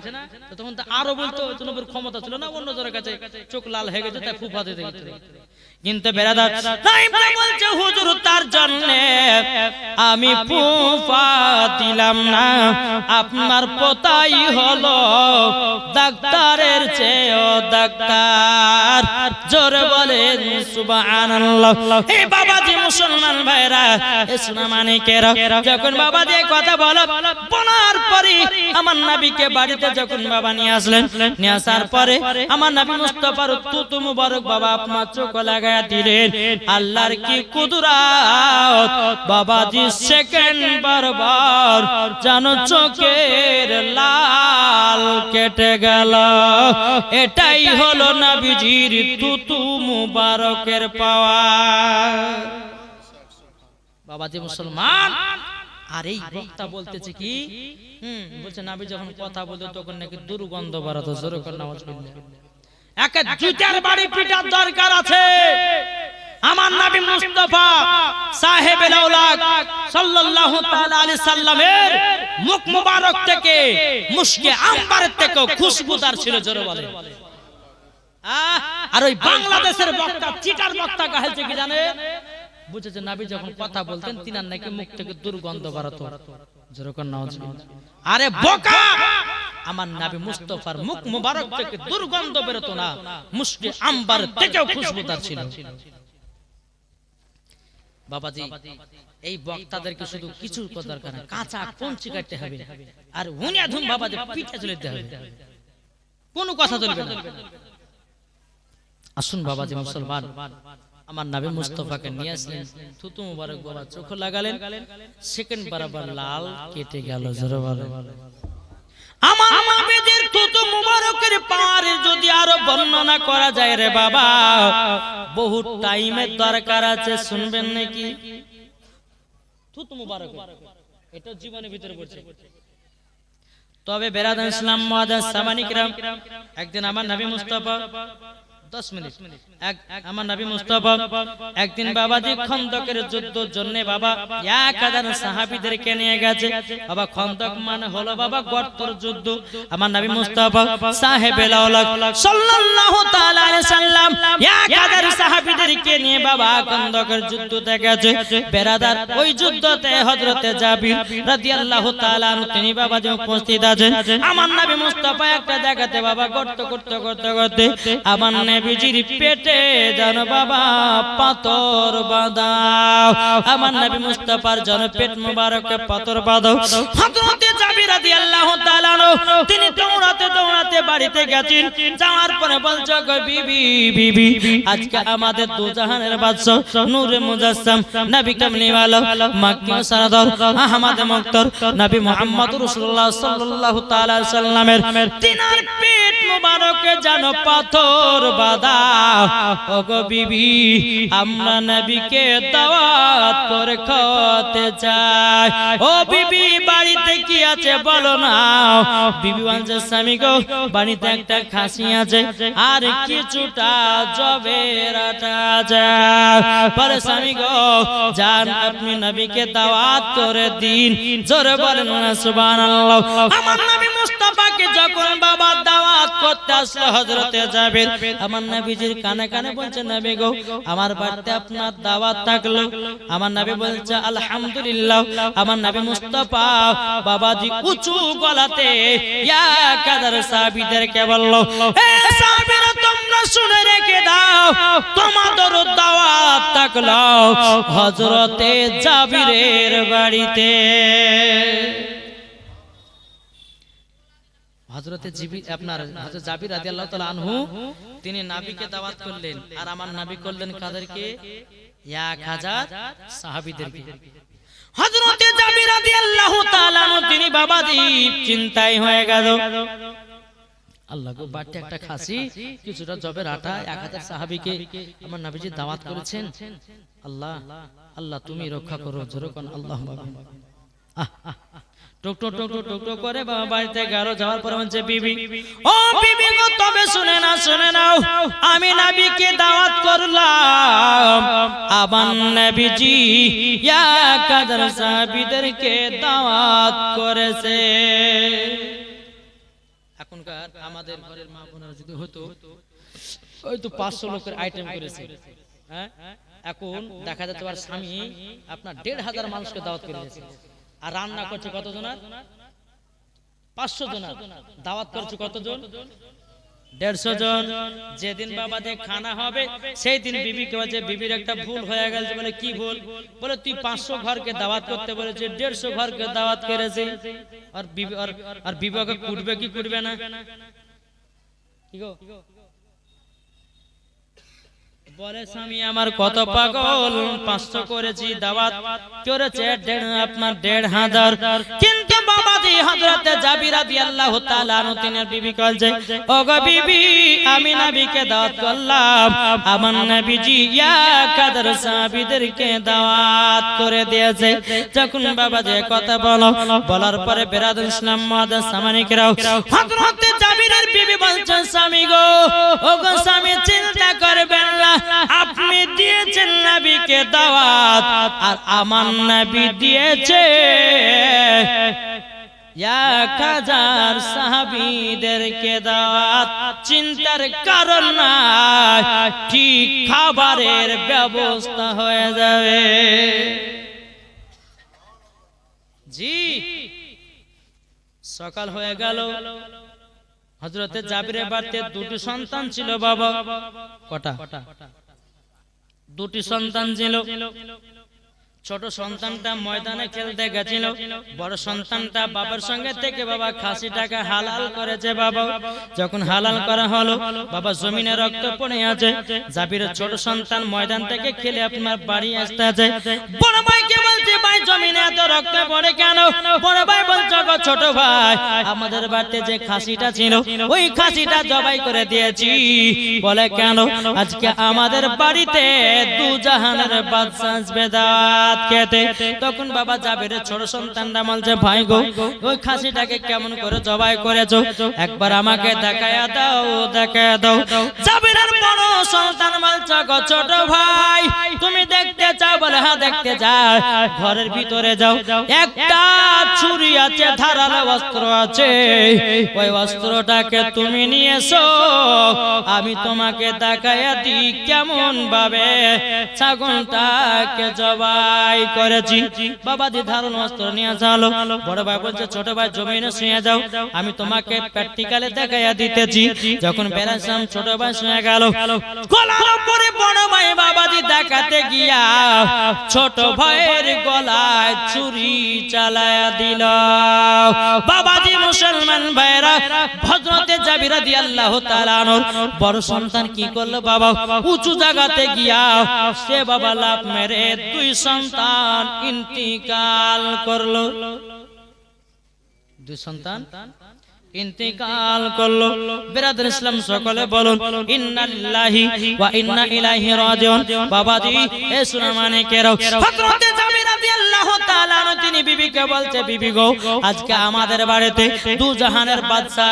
তখন তো আরো বলতো নবীর ক্ষমতা ছিল না, অন্য জনের কাছে চোখ লাল হয়ে গেছে তাই ফুপা দিতে গেছিল। কিন্তু বেরাদার বলছে হুজুর তার জন্য আমি ফুফা দিলাম না, আপনার পোতাই হলো ডাক্তারের চেয়েও ডাক্তার। জোরে বলেন সুবহানাল্লাহ। এই বাবাজি মুসলমান ভাইরা, ইসলাম মানিকেরা, যখন বাবাজি কথা বলো বলার পরে আমার নবীকে বাড়িতে যখন বাবা নিয়ে আসলেন, নিয়ে আসার পরে আমার নবী মুস্তাফার থুতু মুবারক বাবা আপনার চোখ লাগায়া দিলেন। আল্লাহর কি কুদরত, বাবাজি সেকেন্ড বারবার জানো চোখের লাল কেটে গেল। এটাই হলো নবীজির থুতু মুবারকের পাওয়ার। বাবাজি মুসলমান, আর এই বক্তা বলতেছে কি, বলছে নবী যখন কথা বলতো তখন নাকি দুর্গন্ধ বেরোতো। জোরে করে নামাজ পড়লে একে জুতার বাড়ি পিটার দরকার আছে। আমার নবী মুস্তাফা সাহেবের আওলাদ সাল্লাল্লাহু তাআলা আলাইহি সাল্লামের মুখ মুবারক থেকে মুশকে আম্বারের থেকে খুশবুদার ছিল। জোরে বলে। আর ওই বাংলাদেশের বক্তা চিটার বক্তা কাহেছে কি জানে, বুঝেছে নবী যখন কথা বলতেন তিনার নাকি মুখ থেকে দুর্গন্ধ বেরোতো। জোরে করে নামাজ পড়লে। আরে বোকা, আমার নবী মুস্তাফার মুখ মুবারক থেকে দুর্গন্ধ বেরোতো না, মুশকে আম্বার থেকেও খুশবুদার ছিল। বাবাজি এই বক্তাদেরকে শুধু কিছু দরকার না, কাঁচা কঞ্চি কাটতে হবে আর হুনিয়া ধুম বাবাজি পিঠে চলে দিতে হবে, কোনো কথা চলবে না। আসুন বাবাজি মুসলমান, আমার নবী মুস্তাফাকে নিয়ে আসলেন, থুতু মুবারক বাবা চোখ লাগালেন, সেকেন্ড বারবার লাল কেটে গেল। জোরে বলে। আমার নবীর থুতু মুবারকের পারে যদি আরো বর্ণনা করা যায় রে বাবা, বহু টাইমের দরকার আছে, শুনবেন নাকি? থুতু মুবারক এটা জীবনের ভিতরে পড়ছে। তবে বেরাদার ইসলাম মুআজ্জাজ সামানি কিরাম, একদিন আমার নবী মুস্তাফা 10 মিনিট আমার নবী মুস্তাফা একদিন বাবাজি খন্দকের যুদ্ধের জন্য বাবা 1000 সাহাবীদেরকে নিয়ে গেছে বাবা খন্দক মানে হলো বাবা গর্তের যুদ্ধ আমার নবী মুস্তাফা সাহেবে লাউলাক সাল্লাল্লাহু তাআলা আলাইহি সাল্লাম 1000 সাহাবীদেরকে নিয়ে বাবা খন্দকের যুদ্ধতে গেছে বেরাদার ওই যুদ্ধতে হযরতে জাবির রাদিয়াল্লাহু তাআলা আনহু তিনি বাবাজি উপস্থিত আছেন আমার নবী মুস্তাফা একটা জায়গাতে বাবা গর্ত করতে আমার নবীজির পেটে জানো বাবা পাথর বাঁধাও আমার নবী মুস্তাফার জন পেট মোবারকে পাথর বাঁধাও হযরতে জাবির রাদিয়াল্লাহু তাআলা তিনি দৌড়াতে বাড়িতে গেছেন যাওয়ার পরে বলছো গো বিবি আজকে আমাদের দু জাহানের বাদশা নূরে মুজাসসাম নবী কামলিওয়ালা মাক্কি সারাদর আহমদ মুক্তর নবী মুহাম্মদ রাসূলুল্লাহ সাল্লাল্লাহু তাআলা আলাইহি সাল্লামের তিনার পেট মোবারকে জানো পাথর বাঁধা ওগো বিবি আমরা নবীকে দাওয়াত করে খাওয়াতে চাই ও বিবি বাড়িতে কি আছে বলো না বিবি বলছে স্বামী গো বাড়িতে একটা খাসি আছে আর কিছুটা জবের আটা আছে পরে স্বামী গো যান আপনি নবীকে দাওয়াত করে দিন জোরে বলেন না সুবহানাল্লাহ আমার নবী মুস্তাফাকে যখন বাবা দাওয়াত করতে আসলো হযরতে জাবির আমার নবীজির কানে কানে বলছে নবী গো আমার বাড়িতে আপনার দাওয়াত থাকলো আমার নবী বলছে আলহামদুলিল্লাহ আমার নবী মুস্তাফা বাবাজি উঁচু গলাতে 1000 সাহাবীদেরকে বলল হে সাহাবীরা তোমরা শুনে রেখে দাও তোমাদের দাওয়াত থাকলো হযরতে জাবিরের বাড়িতে হযরতে আপনার হযরত জাবির রাদিয়াল্লাহু তাআলা আনহু তিনি নবীকে দাওয়াত করলেন আর আমার নবী করলেন কাদেরকে 1000 সাহাবীদেরকে হযরতে জাবির রাদিয়াল্লাহু তাআলা আনহু তিনি বাবাজি চিন্তায় হয়ে গেল আল্লাহ গো বাড়িতে একটা খাসি কিছুটা জবের আটা 1000 সাহাবীকে আমার নবীজি দাওয়াত করেছেন আল্লাহ আল্লাহ তুমি রক্ষা করো জোরে কোন আল্লাহুম্মা টুক টুক করে বাবা বাড়িতে গেল যাওয়ার পরে বলছে বিবি ও বিবি গো তবে শুনে নাও আমি নবীকে দাওয়াত করলাম আমার নবীজি 1000 সাহাবীদেরকে দাওয়াত করেছে এখনকার আমাদের ঘরের মা বোনেরা যদি হতো ওই তো 500 লোকের আইটেম করেছে হ্যাঁ এখন দেখা যাচ্ছে আর স্বামী আপনার 1500 মানুষকে দাওয়াত করেছে আর রান্না করছে কতজন 500 জন দাওয়াত করছে কতজন 150 জন যেদিন বাবাদের খানা হবে সেই দিন বিবিকে বলছে বিবির একটা ভুল হয়ে গেছে বলে কি ভুল বলে তুই 500 ঘরকে দাওয়াত করতে বলেছে 150 ঘরকে দাওয়াত করেছে আর বিবিকে কুটবে কি কুটবে না কি গো বলে স্বামী আমার কত পাগল 500 করেছি দাওয়াত করেছে আপনার 1500 কিন্তু বাবাজি হযরতে জাবির রাদিয়াল্লাহু তাআলা আনহু তিনি বিবি কইছে ওগো বিবি আমি নবীকে দাওয়াত করলাম আমার নবীজি 1000 সাহাবীদেরকে দাওয়াত করে দিয়েছে যখন বাবাজি কথা বলার পরে বেরাদুল ইসলাম মুআদ্দাস সামানিকরাও হযরতে জাবিরের বিবি বলছেন স্বামী গো ওগো স্বামী চিন্তা করবেন না আপনি দিয়েছেন নবীকে দাওয়াত আর আমার নবী দিয়েছে 1000 সাহাবীদেরকে দাওয়াত চিন্তার কারণ নাই ঠিক খাবারের ব্যবস্থা হয়ে যাবে জি সকাল হয়ে গেল হযরতে জাবিরের বাড়িতে দুটি সন্তান ছিল বাবা কটা দুটি সন্তান ছিল ছোট সন্তানটা ময়দানে খেলতে গেছিল বড় সন্তানটা বাবার সঙ্গে থেকে বাবা খাসিটাকে হালাল করেছে বাবা যখন হালাল করা হলো বাবা জমিনে রক্ত পড়ে আছে জাবিরের ছোট সন্তান ময়দান থেকে খেলে আপনার বাড়ি আসতে আছে বড় ভাইকে বলছে ভাই জমিনে এত রক্ত পড়ে কেন বড় ভাই বলছে গো ছোট ভাই আমাদের বাড়িতে যে খাসিটা ছিল ওই খাসিটা জবাই করে দিয়েছি। বলে কেন? আজকে আমাদের বাড়িতে দু জাহানের বাদশা আসবে দাওয়াত খেতে। তখন বাবা জাবিরের ছোট সন্তানরা বলছে ভাই গো ওই খাসিটাকে কেমন করে জবাই করেছো একবার আমাকে দেখায়া দাও দেখায়া দাও। জাবিরের বড় সন্তান বলছে গো ছোট ভাই তুমি দেখতে চাও? বলে হ্যাঁ দেখতে চাই। ঘরের ভিতরে যাও, একটা ছুরি আছে, ধারালো অস্ত্র আছে, ওই অস্ত্রটাকে তুমি নিয়ে এসো, আমি তোমাকে দেখাইয়া দিই কেমন ভাবে ছাগলটাকে জবাই করেছি। বাবাজি ধারালো অস্ত্র নিয়ে যালো। বড় ভাই বলছে ছোট ভাই জমিনে শুয়ে যাও, আমি তোমাকে প্র্যাকটিক্যালে দেখাইয়া দিতেছি। যখন বেরাসাম ছোট ভাই শুয়ে গেল, গলার উপরে বড় ভাই বাবাজি দেখাতে গিয়া ছোট ভাইয়ের গলায় ছুরি চালায়া দিল। বাবাজি মুসলমান ভাইরা, হযরতে জাবির রাদিয়াল্লাহু তাআলা আনহু বড় সন্তান কি করলো বাবা? উঁচু জায়গাতে গিয়া সে বাবা লাফ মেরে দুই সন্তান ইন্তিকাল করলো। দুই সন্তান ইন্তিকাল করলো। বিরাদর ইসলাম সকলে বলুন ইন্না লিল্লাহি ওয়া ইন্না ইলাইহি রাজিউন। বাবাজি এ সোনা মানিকেরাও, হযরতে জাবির রাদিয়াল্লাহু তাআলা আনহু তিনি বিবিকে বলছে বিবি গো আজকে আমাদের বাড়িতে দু জাহানের বাদশা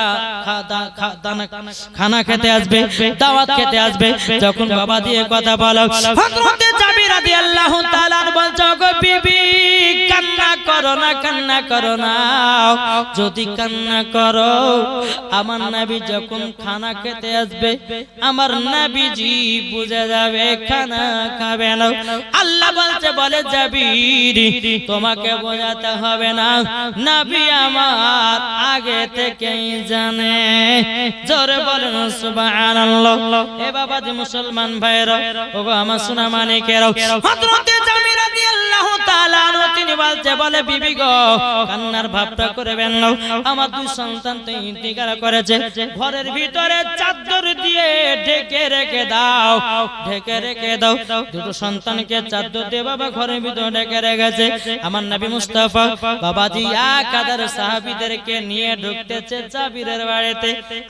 খানা খেতে আসবে, দাওয়াত খেতে আসবে। যখন বাবাজি এই কথা বলো, হযরতে জাবির রাদিয়াল্লাহু তাআলা বলছে গো বিবি কান্না করো না, কান্না করো না। যদি কান্না করো আমার নবী যখন খানা খেতে আসবে আমার নবীজি বুঝে যাবে খানা খাবে না। আল্লাহ বলছে বলে জাবির তোমাকে বোঝাতে হবে না, নবী আমার আগে থেকেই জানে। জোরে বলেন সুবহানাল্লাহ। এ বাবাজি মুসলমান ভাইরা, ওগো আমার সোনা মানিকেরাও, হযরতে জাবির রাদিয়াল্লাহু তাআলা আনহু তিনি বলছে বলে বিবি গো কান্নার ভাবটা করবেন না, আমার দুই সন্তান তো ইন্তিকাল করেছে, ঘরের ভিতরে চাদর দিয়ে ঢেকে রেখে দাও, ঢেকে রেখে দাও। দুটো সন্তানকে চাদর দিয়ে বাবা ঘরের ভিতরে ঢেকে রেখেছে। আমার নবী মুস্তাফা বাবাজি এক হাজার সাহাবীদেরকে নিয়ে ঢুকতেছে জাবিরের বাড়িতে।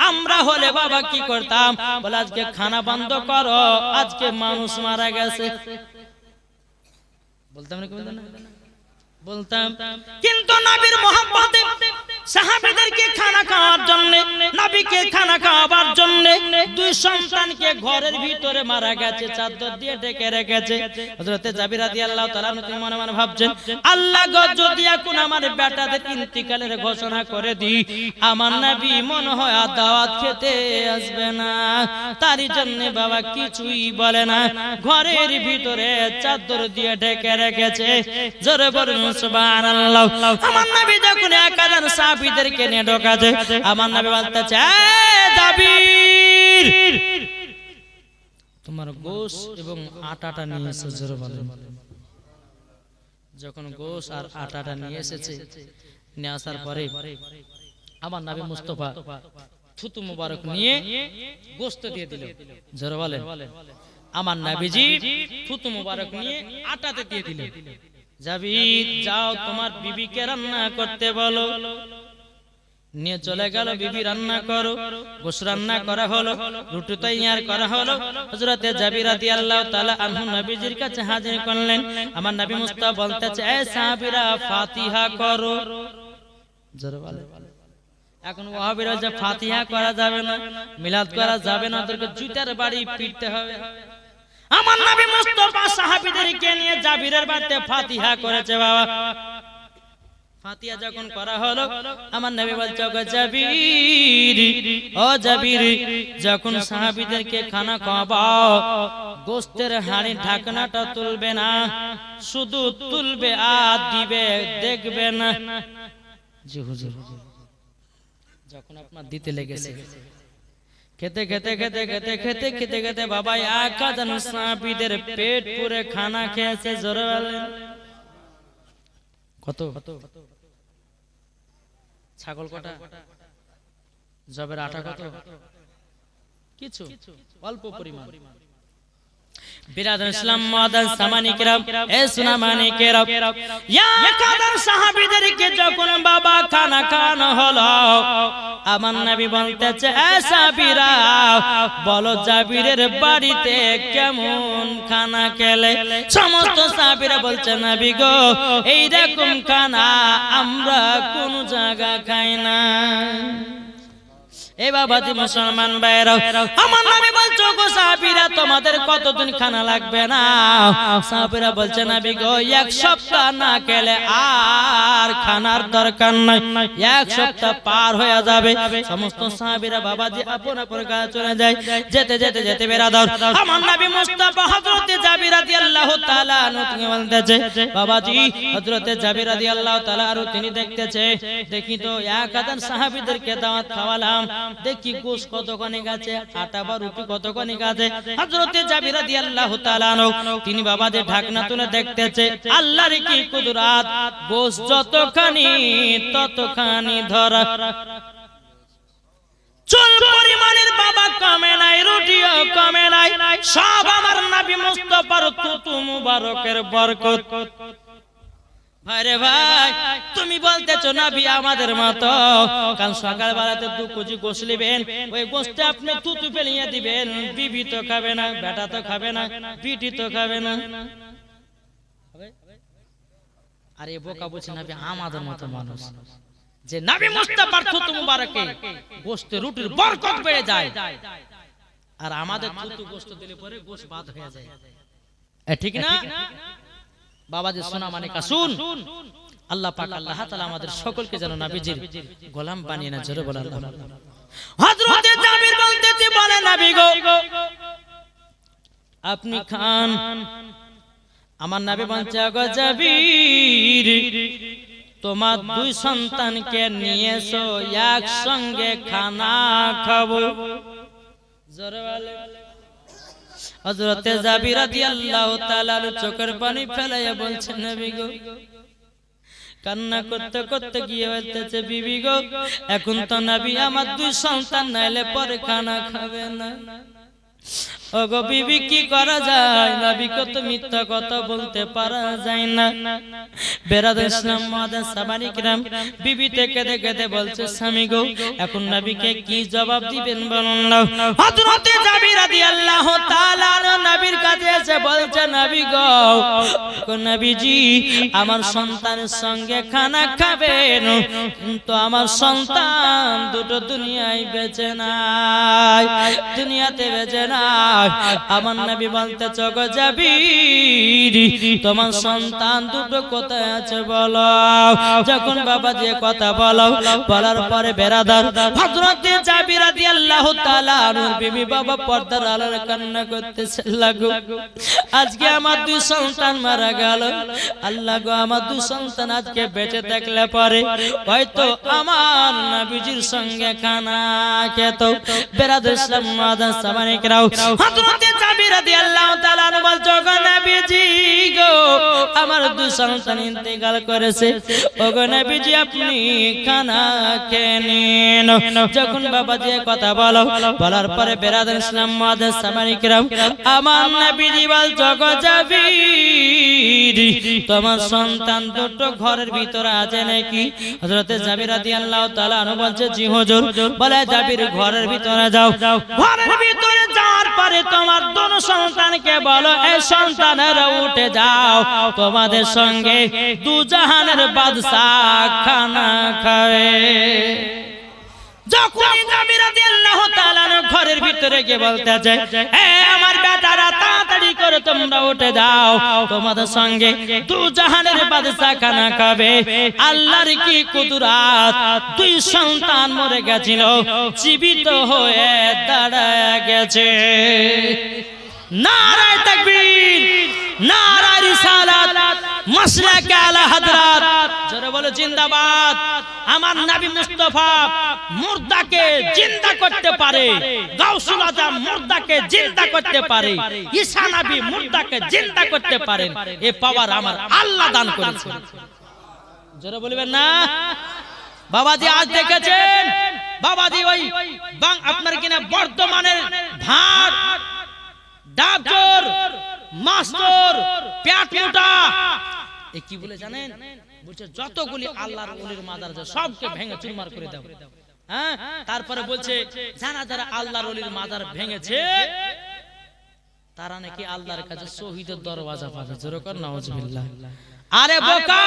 আমরা হলে বাবা কি করতাম? বলে আজকে খানা বন্ধ করো, আজকে মানুষ মারা গেছে বলতাম না, বলতাম। কিন্তু নবীর মহব্বতে সাহাবীদেরকে খানা খাওয়ার জন্য, নবীকে খানা খাওয়াবার জন্য দুই সন্তানকে ঘরের ভিতরে মারা গেছে, চাদর দিয়ে ঢেকে রেখেছে। হযরতে জাবির রাদিয়াল্লাহু তাআলা তিনি মনে মনে ভাবছেন আল্লাহ গো যদি এখন আমার বেটাদের ইন্তিকালের ঘোষণা করে দিই আমার নবী মনে হয় দাওয়াত খেতে আসবে না। তারই জন্য বাবা কিছুই বলে না, ঘরের ভিতরে চাদর দিয়ে ঢেকে রেখেছে। জোরে বলুন সুবহানাল্লাহ। আমার নবী যখন এক হাজার সাহাবীদেরকে নিয়ে ঢোকাছে, আমার নবী বলতেছে জাবির তোমার গোশ এবং আটাটা নিয়ে এসেছে। জোরে বলেন। যখন গোশ আর আটাটা নিয়ে এসেছে, নিয়ে আসার পরে আমার নবী মুস্তাফা থুতু মুবারক নিয়ে গোশত দিয়ে দিল। জোরে বলেন। আমার নবীজি থুতু মুবারক নিয়ে আটাতে দিয়ে দিলেন। জাবির যাও তোমার বিবিকে রান্না করতে বলো। নিয়ে চলে গেল, বিবি রান্না করো। গোশ রান্না করা হলো, রুটি তৈয়ার করা হলো। হযরতে জাবির রাদিয়াল্লাহু তাআলা আনহু নবীজির কাছে হাজির করলেন। আমার নবী মুস্তাফা বলতেছে এ সাহাবীরা ফাতিহা করো। জোরে বলে। এখন ওয়াহাবীরা যে ফাতিহা করা যাবে না, মিলাদ করা যাবে না, ওদেরকে জুতার বাড়ি পিটতে হবে। আমার নবী মুস্তাফা সাহাবীদেরকে নিয়ে জাবিরের বাড়িতে ফাতিহা করেছে বাবা। ফাতিহা যখন করা হলো, আমার নবী বলছে ও জাবির, ও জাবির যখন সাহাবীদেরকে খানা খাওয়াও গোশতের হাঁড়ির ঢাকনাটা তুলবে না, শুধু তুলবে আর দিবে, দেখবে না। জি হুজুর। যখন আপনার দিতে লেগেছে, খেতে খেতে খেতে খেতে খেতে খেতে খেতে বাবা এক হাজার সাহাবীদের পেট পুরে খানা খেয়েছে। জোরে বলেন। কত? ছাগল কটা? জবের আটা কত? কিছু অল্প পরিমাণ। বিরাদর ইসলাম মুআদ্দাস সামানি কিরাম এ সুনামানি কিরাম ইয়া কাদার সাহাবীদেরকে যখন বাবা খানা খাওয়ানো হলো আমার নবী বলতেছে এ সাহাবীরা বলো জাবিরের বাড়িতে কেমন খানা খেলে সমস্ত সাহাবীরা বলছে নবী গো এই রকম খানা আমরা কোন জায়গা খাই না। এ বাবাজি মুসলমান ভাইরা আমার নবী বলছো গো সাহাবীরা তোমাদের কতদিন খানা লাগবে না সাহাবীরা বলছে নবী গো এক সপ্তাহ না খেলে আর খানার দরকার নাই এক সপ্তাহ পার হয়ে যাবে সমস্ত সাহাবীরা বাবাজি আপন আপন কাজে চলে যায় যেতে যেতে যেতে বেরাদার আমার নবী মুস্তাফা হযরত জাবির রাদিয়াল্লাহু তাআলা আনহু তিনি বলতেছে বাবাজি হযরত জাবির রাদিয়াল্লাহু তাআলা আনহু তিনি দেখতেছে দেখি তো 1000 সাহাবীদেরকে দাওয়াত খাওয়ালাম দেখি গোশ কতখানি আছে আটা বা রুটি কতখানি আছে হযরত জাবির রাদিয়াল্লাহু তাআলা আনহু তিনি বাবাজি ঢাকনা তুলে দেখতেছে আল্লাহর কি কুদরত গোশ যতখানি ততখানি ধরা চুল পরিমাণের বাবা কমে নাই রুটিও কমে নাই সব আমার নবী মুস্তাফার তুতু মুবারকের বরকত। ভাইরে ভাই তুমি বলতেছো নবী আমাদের মতো কাল সকাল বেলাতে 2 কেজি গোশত নেবেন ওই গোশতে আপনি তুতু ফেলিয়ে দিবেন বিবি তো খাবে না বেটা তো খাবে না বিটি তো খাবে না আরে বোকা বলছে নবী আমাদের মতো মানুষ যে নবী মুস্তাফার তুতু মুবারকে গোশতে রুটির বরকত বেড়ে যায় আর আমাদের তুতু গোশত দিলে পরে গোশত বাদ হয়ে যায় ঠিক না বাবাজি সোনা মানে কাসুন আল্লাহ পাক আল্লাহ তাআলা আমাদের সকলকে যেন নবীজির গোলাম বানিয়ে না জোরে বলেন হযরত জাবির বলতেছে বলে নবী গো আপনি খান আমার নবী বলছে গো জাবির তোমার 2 সন্তানকে নিয়েছো একসঙ্গে খানা খাবো জোরে বলেন হযরত জাবির রাদিয়াল্লাহু তাআলা চোখের পানি ফেলাইয়া বলছেন নবী গো কান্না করতে করতে গিয়ে বলতেছে বিবি গো এখন তো নবী আমার 2 সন্তান নাইলে পরে খানা খাবে না ওগো বিবি কি করা যায় নবীকে তো মিথ্যা কথা বলতে পারা যায় না বেরাদর ইসলাম মুআদ্দাস সাহাবায়ে কিরাম বিবি থেকে কেঁদে বলছে স্বামী গো এখন নবীকে কি জবাব দিবেন বলুন না হযরত জাবির রাদিয়াল্লাহু তাআলা নবীর কাছে এসে বলছে নবী গো নবীজি আমার সন্তানের সঙ্গে খানা খাবেন কিন্তু আমার সন্তান দুটো দুনিয়ায় বেঁচে নাই দুনিয়াতে বেঁচে নাই আমার নবী বলতেছে গো জাবির তোমার সন্তান দুটো কোথায় আছে বলো যখন বাবা যে কথা বলো বলার পরে বেরাদার হযরত জাবির রাদিয়াল্লাহু তাআলা আনহুর বিবি বাবা পর্দার আড়ালে কান্না করতেছে লাগো আজকে আমার 2 সন্তান মারা গেল আল্লাহ গো আমার 2 সন্তান আজকে বেঁচে থাকলে পরে হয়তো আমার নবীজির সঙ্গে খানা খেত বেরাদর ইসলাম মুআদ্দাস সাহাবায়ে কিরাম হযরত জাবির রাদিয়াল্লাহু তাআলা আনহু বলছো গো নবীজি গো আমার 2 সন্তান ইন্তেকাল করেছে ওগো নবীজি আপনি খানা খেয়ে নিন যখন বাবাজি কথা বলো বলার পরে বেরাদর ইসলাম মুআদ্দাস সাহাবায়ে কিরাম আমার নবীজি বলছো গো জাবির তোমার সন্তান দুটো ঘরের ভিতরে আছে নাকি হযরত জাবির রাদিয়াল্লাহু তাআলা আনহু বলছে জি হুজুর বলে জাবির ঘরের ভিতরে যাও ঘরের ভিতরে যাওয়ার পরে তোমার দুটো সন্তানকে বলো এই সন্তানেরা উঠে যাও তোমাদের সঙ্গে 2 জাহানের বাদশা খানা খাবে যখন জাবির রাদিয়াল্লাহু তাআলা ঘরের ভিতরে গিয়ে বলতেছে এ আমার বেটারা তাড়াতাড়ি করে তোমরা উঠে যাও তোমাদের সঙ্গে 2 জাহানের বাদশা খানা খাবে আল্লাহর কি কুদরত 2 সন্তান মরে গেছিল জীবিত হয়ে দাঁড়ায় গেছে নারায়ে তাকবীর নারায়ে রিসালাত মাসলাকে আলা হযরত জোরে বলো জিন্দাবাদ আমার নবী মুস্তাফা মুর্দাকে জিন্দা করতে পারে গাউসুল আজম মুর্দাকে জিন্দা করতে পারে ঈসা নবী মুর্দাকে জিন্দা করতে পারেন এই পাওয়ার আমার আল্লাহ দান করেছেন জোরে বলবেন না বাবাজি আজ দেখেছেন বাবাজি ওই আপনার কিনা বর্তমানের ভাত ডাবজোর, মাস্টার, পেট মোটা, এ কি বলে জানেন? বলছে যতগুলি আল্লাহর ওলির মাজার আছে সবকে ভেঙে চুরমার করে দাও। হ্যাঁ, তারপরে বলছে যারা যারা আল্লাহর ওলির মাজার ভেঙেছে তারা নাকি আল্লাহর কাছে শহীদের দরওয়াজা পাবে। জোরে কর নাউজুবিল্লাহ। আরে বোকা,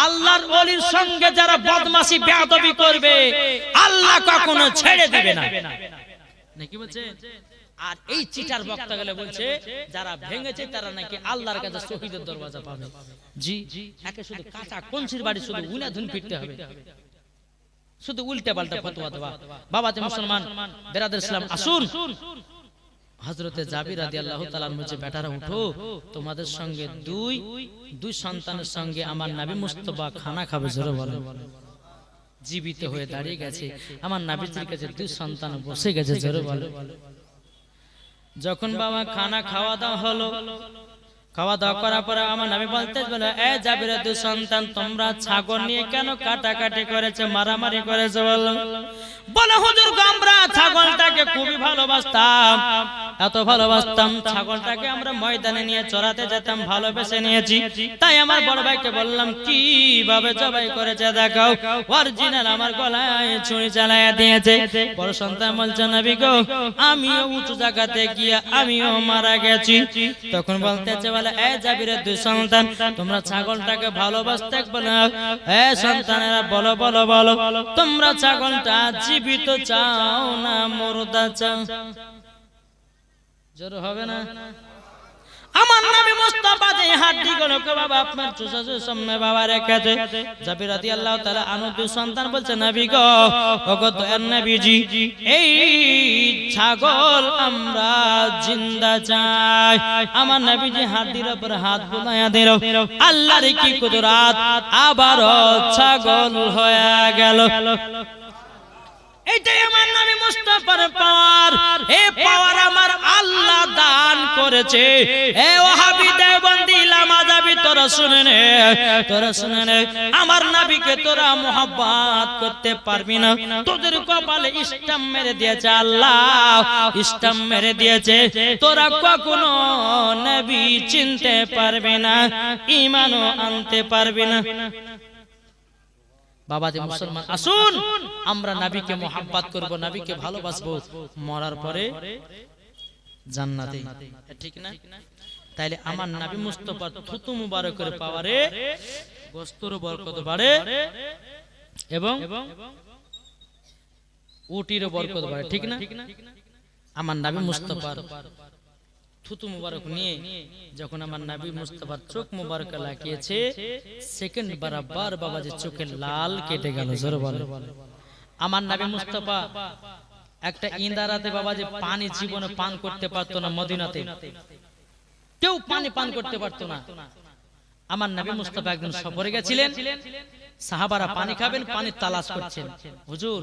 আল্লাহর ওলির সঙ্গে যারা বদমাশি বেয়াদবি করবে আল্লাহ কখনো ছেড়ে দিবে না, নাকি বলছে? আর এই চিটার বক্তা গেলে বলছে যারা ভেঙেছে তারা নাকি আল্লাহর কাছে শহীদের দরওয়াজা পাবে। জি, একে শুধু কাঁচা কঞ্চির বাড়ি শুধু উনাধুন ফিরতে হবে, শুধু উল্টে পাল্টা ফতোয়া দেওয়া। বাবাতে মুসলমান বেরাদর ইসলাম, আসুন হযরতে জাবির রাদিয়াল্লাহু তাআলা বলছে বেটারা উঠো, তোমাদের সঙ্গে দুই সন্তানের সঙ্গে আমার নবী মুস্তাফা খানা খাবে। জোরে বলো। জীবিত হয়ে দাঁড়িয়ে গেছে, আমার নবীজির কাছে দুই সন্তান বসে গেছে। জোরে বলো। যখন বাবা খানা খাওয়া দাওয়া হলো, খাওয়া দাওয়া করার পরে আমার নবী বলতে বলে, এ জাবিরের দুই সন্তান তোমরা ছাগল নিয়ে কেন কাটাকাটি করেছে, মারামারি করেছে? বলে হুজুর আমরা ছাগলটাকে খুবই ভালোবাসতাম, এত ভালোবাসতাম ছাগলটাকে আমরা ময়দানে নিয়ে চড়াতে যেতাম, ভালোবেসে নিয়েছি। তাই আমার বড় ভাইকে বললাম কিভাবে জবাই করেছে দেখাও। অরিজিনাল আমার গলায় ছুরি চালাইয়া দিয়েছে। বড় সন্তান বলছে নবী গো আমিও উঁচু জায়গাতে গিয়ে আমিও মারা গেছি। তখন বলতেছে বলে, এ জাবিরের দুই সন্তান তোমরা ছাগলটাকে ভালোবাসতে বলে, এ সন্তানেরা বলো বলো বলো তোমরা ছাগলটা জীবিত চাও না মুর্দা চাও? জোর হবে না? আমার নবী মুস্তাফা যে হাড্ডি গুলোকে বাবা আপনার চুষাচুর সামনে বাবা রেখেছে। জাবির রাদিয়াল্লাহু তাআলা আনহু দুই সন্তান বলছে নবী গো ওগো দয়ার নবীজি এই ছাগল আমরা জিন্দা চাই। আমার নবীজি হাড্ডির উপর হাত বুলাইয়া দিল, আল্লাহর কি কুদরত, আবারও ছাগল হয়ে গেল। এইটাই আমার নবী মুস্তাফার পাওয়ার। এই পাওয়ার আমার আল্লাহ দান করেছে। এ ওহাবি দেওবন্দি লামাযাবি তোরা শুনে নে, তোরা শুনে নে, আমার নবীকে তোরা মোহাব্বত করতে পারবি না, তোদের কপালে স্টাম্প মেরে দিয়েছে আল্লাহ, স্টাম্প মেরে দিয়েছে। তোরা কখনো নবী চিনতে পারবি না, ঈমানও আনতে পারবি না। বাবাজি মুসলমান আসুন আমরা নবীকে মোহাব্বত করব, নবীকে ভালোবাসবো, মরার পরে জান্নাতে, ঠিক না? তাইলে আমার নবী মুস্তাফার থুতু মুবারকের পাওয়ারে গোস্তর বরকত বাড়ে এবং উটির বরকত বাড়ে, ঠিক না? আমার নবী মুস্তাফার থুতু মুবারক নিয়ে যখন আমার নবী মুস্তাফার চোখ মুবারক লাগিয়েছে, সেকেন্ড বরাবর বাবাজি চোখের লাল কেটে গেল। জোরে বলো। আমার নবী মুস্তাফা একটা ইন্দারাতে বাবাজি পানি জীবনে পান করতে পারতো না, মদিনাতে কেউ পানি পান করতে পারতো না। আমার নবী মুস্তাফা একদিন সফরে গেছিলেন, সাহাবারা পানি খাবেন, পানি তালাশ করছেন। হুজুর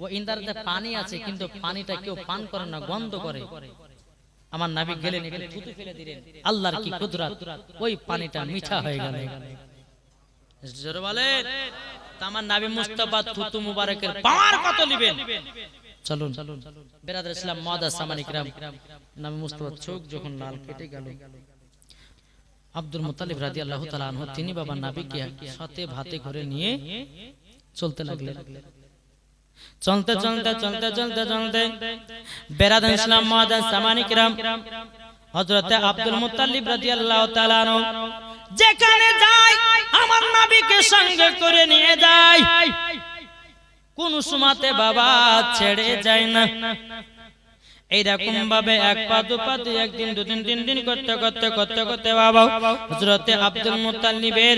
ও ইন্দারাতে পানি আছে কিন্তু পানিটা কেউ পান করে না, গন্ধ করে। আমার নবী গেলেন, একটু থুতু ফেলে দিলেন, আল্লাহর কি কুদরত, ওই পানিটা মিঠা হয়ে গেল। জোরে বলেন। আমার নবী মুস্তাফা থুতু মুবারকের পাওয়ার কত নেবেন চলুন। বেরাদর ইসলাম মুআদ্দাস সামানি কিরাম, নবী মুস্তাফার চোখ যখন লাল কেটে গেল, আব্দুল মুত্তালিব রাদিয়াল্লাহু তাআলা আনহু তিনি বাবা নবীকে সাথে ভাতে করে নিয়ে চলতে লাগলেন। চলতে চলতে চলতে চলতে চলতে বেরাদর ইসলাম মুআদ্দাস সামানি কিরাম হযরতে আব্দুল মুত্তালিব রাদিয়াল্লাহু তাআলা আনহু যেখানে যায় আমার নবীকে সঙ্গে করে নিয়ে যায়, কোন সময়তে বাবা ছেড়ে যায় না। এইরকম ভাবে এক পা দু পা দুই একদিন দুদিন তিন দিন করতে করতে করতে করতে বাবা হযরতে আব্দুল মুত্তালিবের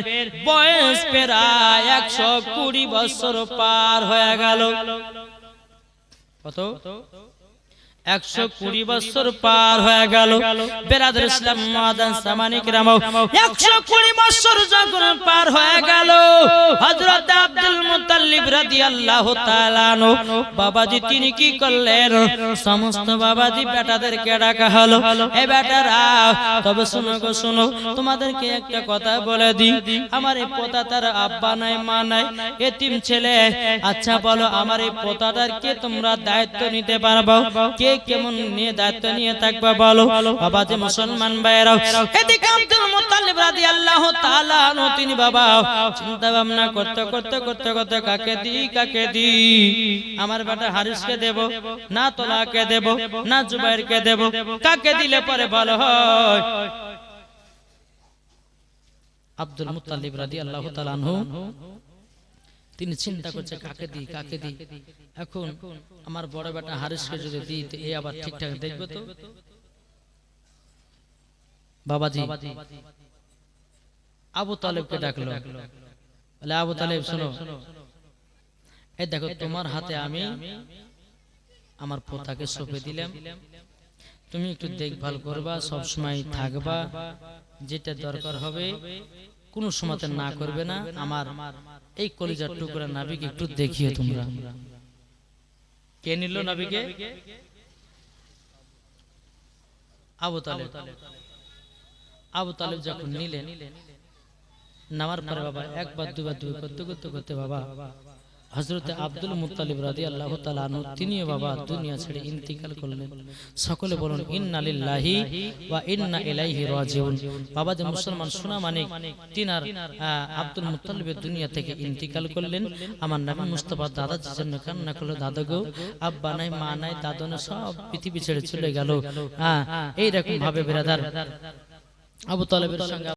বয়স প্রায় 120 বছর পার হয়ে গেল। কত? 120 বছর পার হয়ে গেল। বেরাদর ইসলাম মুআদ্দাস সামানি কিরাম 120 বছর যখন পার হয়ে গেল, হযরত আব্দুল মুত্তালিব রাদিয়াল্লাহু তাআলা আনহু বাবাজি তিনি কি করলেন সমস্ত বাবাজি বেটাদেরকে ডাকা হলো এই বেটারা তবে শুনো গো শুনো তোমাদেরকে একটা কথা বলে দিই আমার এই পোতা তার আব্বা নাই মা নাই এতিম ছেলে আচ্ছা বলো আমার এই পোতাটার কে তোমরা দায়িত্ব নিতে পারবে কে কেমন নিয়ে দায়িত্ব নিয়ে থাকবে বলো বাবাজি মুসলমান ভাইরাও এদিকে আব্দুল মুত্তালিব রাদিয়াল্লাহু তাআলা আনহু তিনি বাবা চিন্তা ভাবনা করতে করতে করতে করতে কাকে দি আমার বেটা হারিসকে দেব না তোলাকে দেব না জুবাইরকে দেব কাকে দিলে পরে ভালো হয় আব্দুল মুত্তালিব রাদিয়াল্লাহু তাআলা আনহু তিনি চিন্তা করছে কাকে দি এখন আমার বড় বেটা হারিসকে যদি দিই তো এই আবার ঠিকঠাক দেখবে তো বাবাজি আবু তালেবকে ডাকলো বলে আবু তালেব শোনো এই দেখো তোমার হাতে আমি আমার পোতাকে সঁপে দিলাম তুমি একটু দেখভাল করবা সব সময় থাকবা যেটা দরকার হবে কোনো সময়তে না করবে না আমার এই কলিজার টুকরা নবীকে একটু দেখিও তোমরা কে নিল নবীকে আবু তালেব যখন নিলেন নামার পরে বাবা একবার দুবার করতে করতে বাবা হযরত আব্দুল মুত্তালিব রাদিয়াল্লাহু তাআলা আনহু তিনিও বাবা দুনিয়া ছেড়ে ইন্তিকাল করলেন সকলে বলুন ইন্না লিল্লাহি ওয়া ইন্না ইলাইহি রাজিউন বাবা যে মুসলমান সোনা মানিক তিনার আব্দুল মুত্তালিবের দুনিয়া থেকে ইন্তিকাল করলেন আমার নবী মুস্তাফা দাদার জন্য কান্না করলো দাদা গো আব্বা নাই মা নাই দাদু না সব পৃথিবী ছেড়ে চলে গেল এই রকম ভাবে ব্রাদার আবু তালেবের সঙ্গে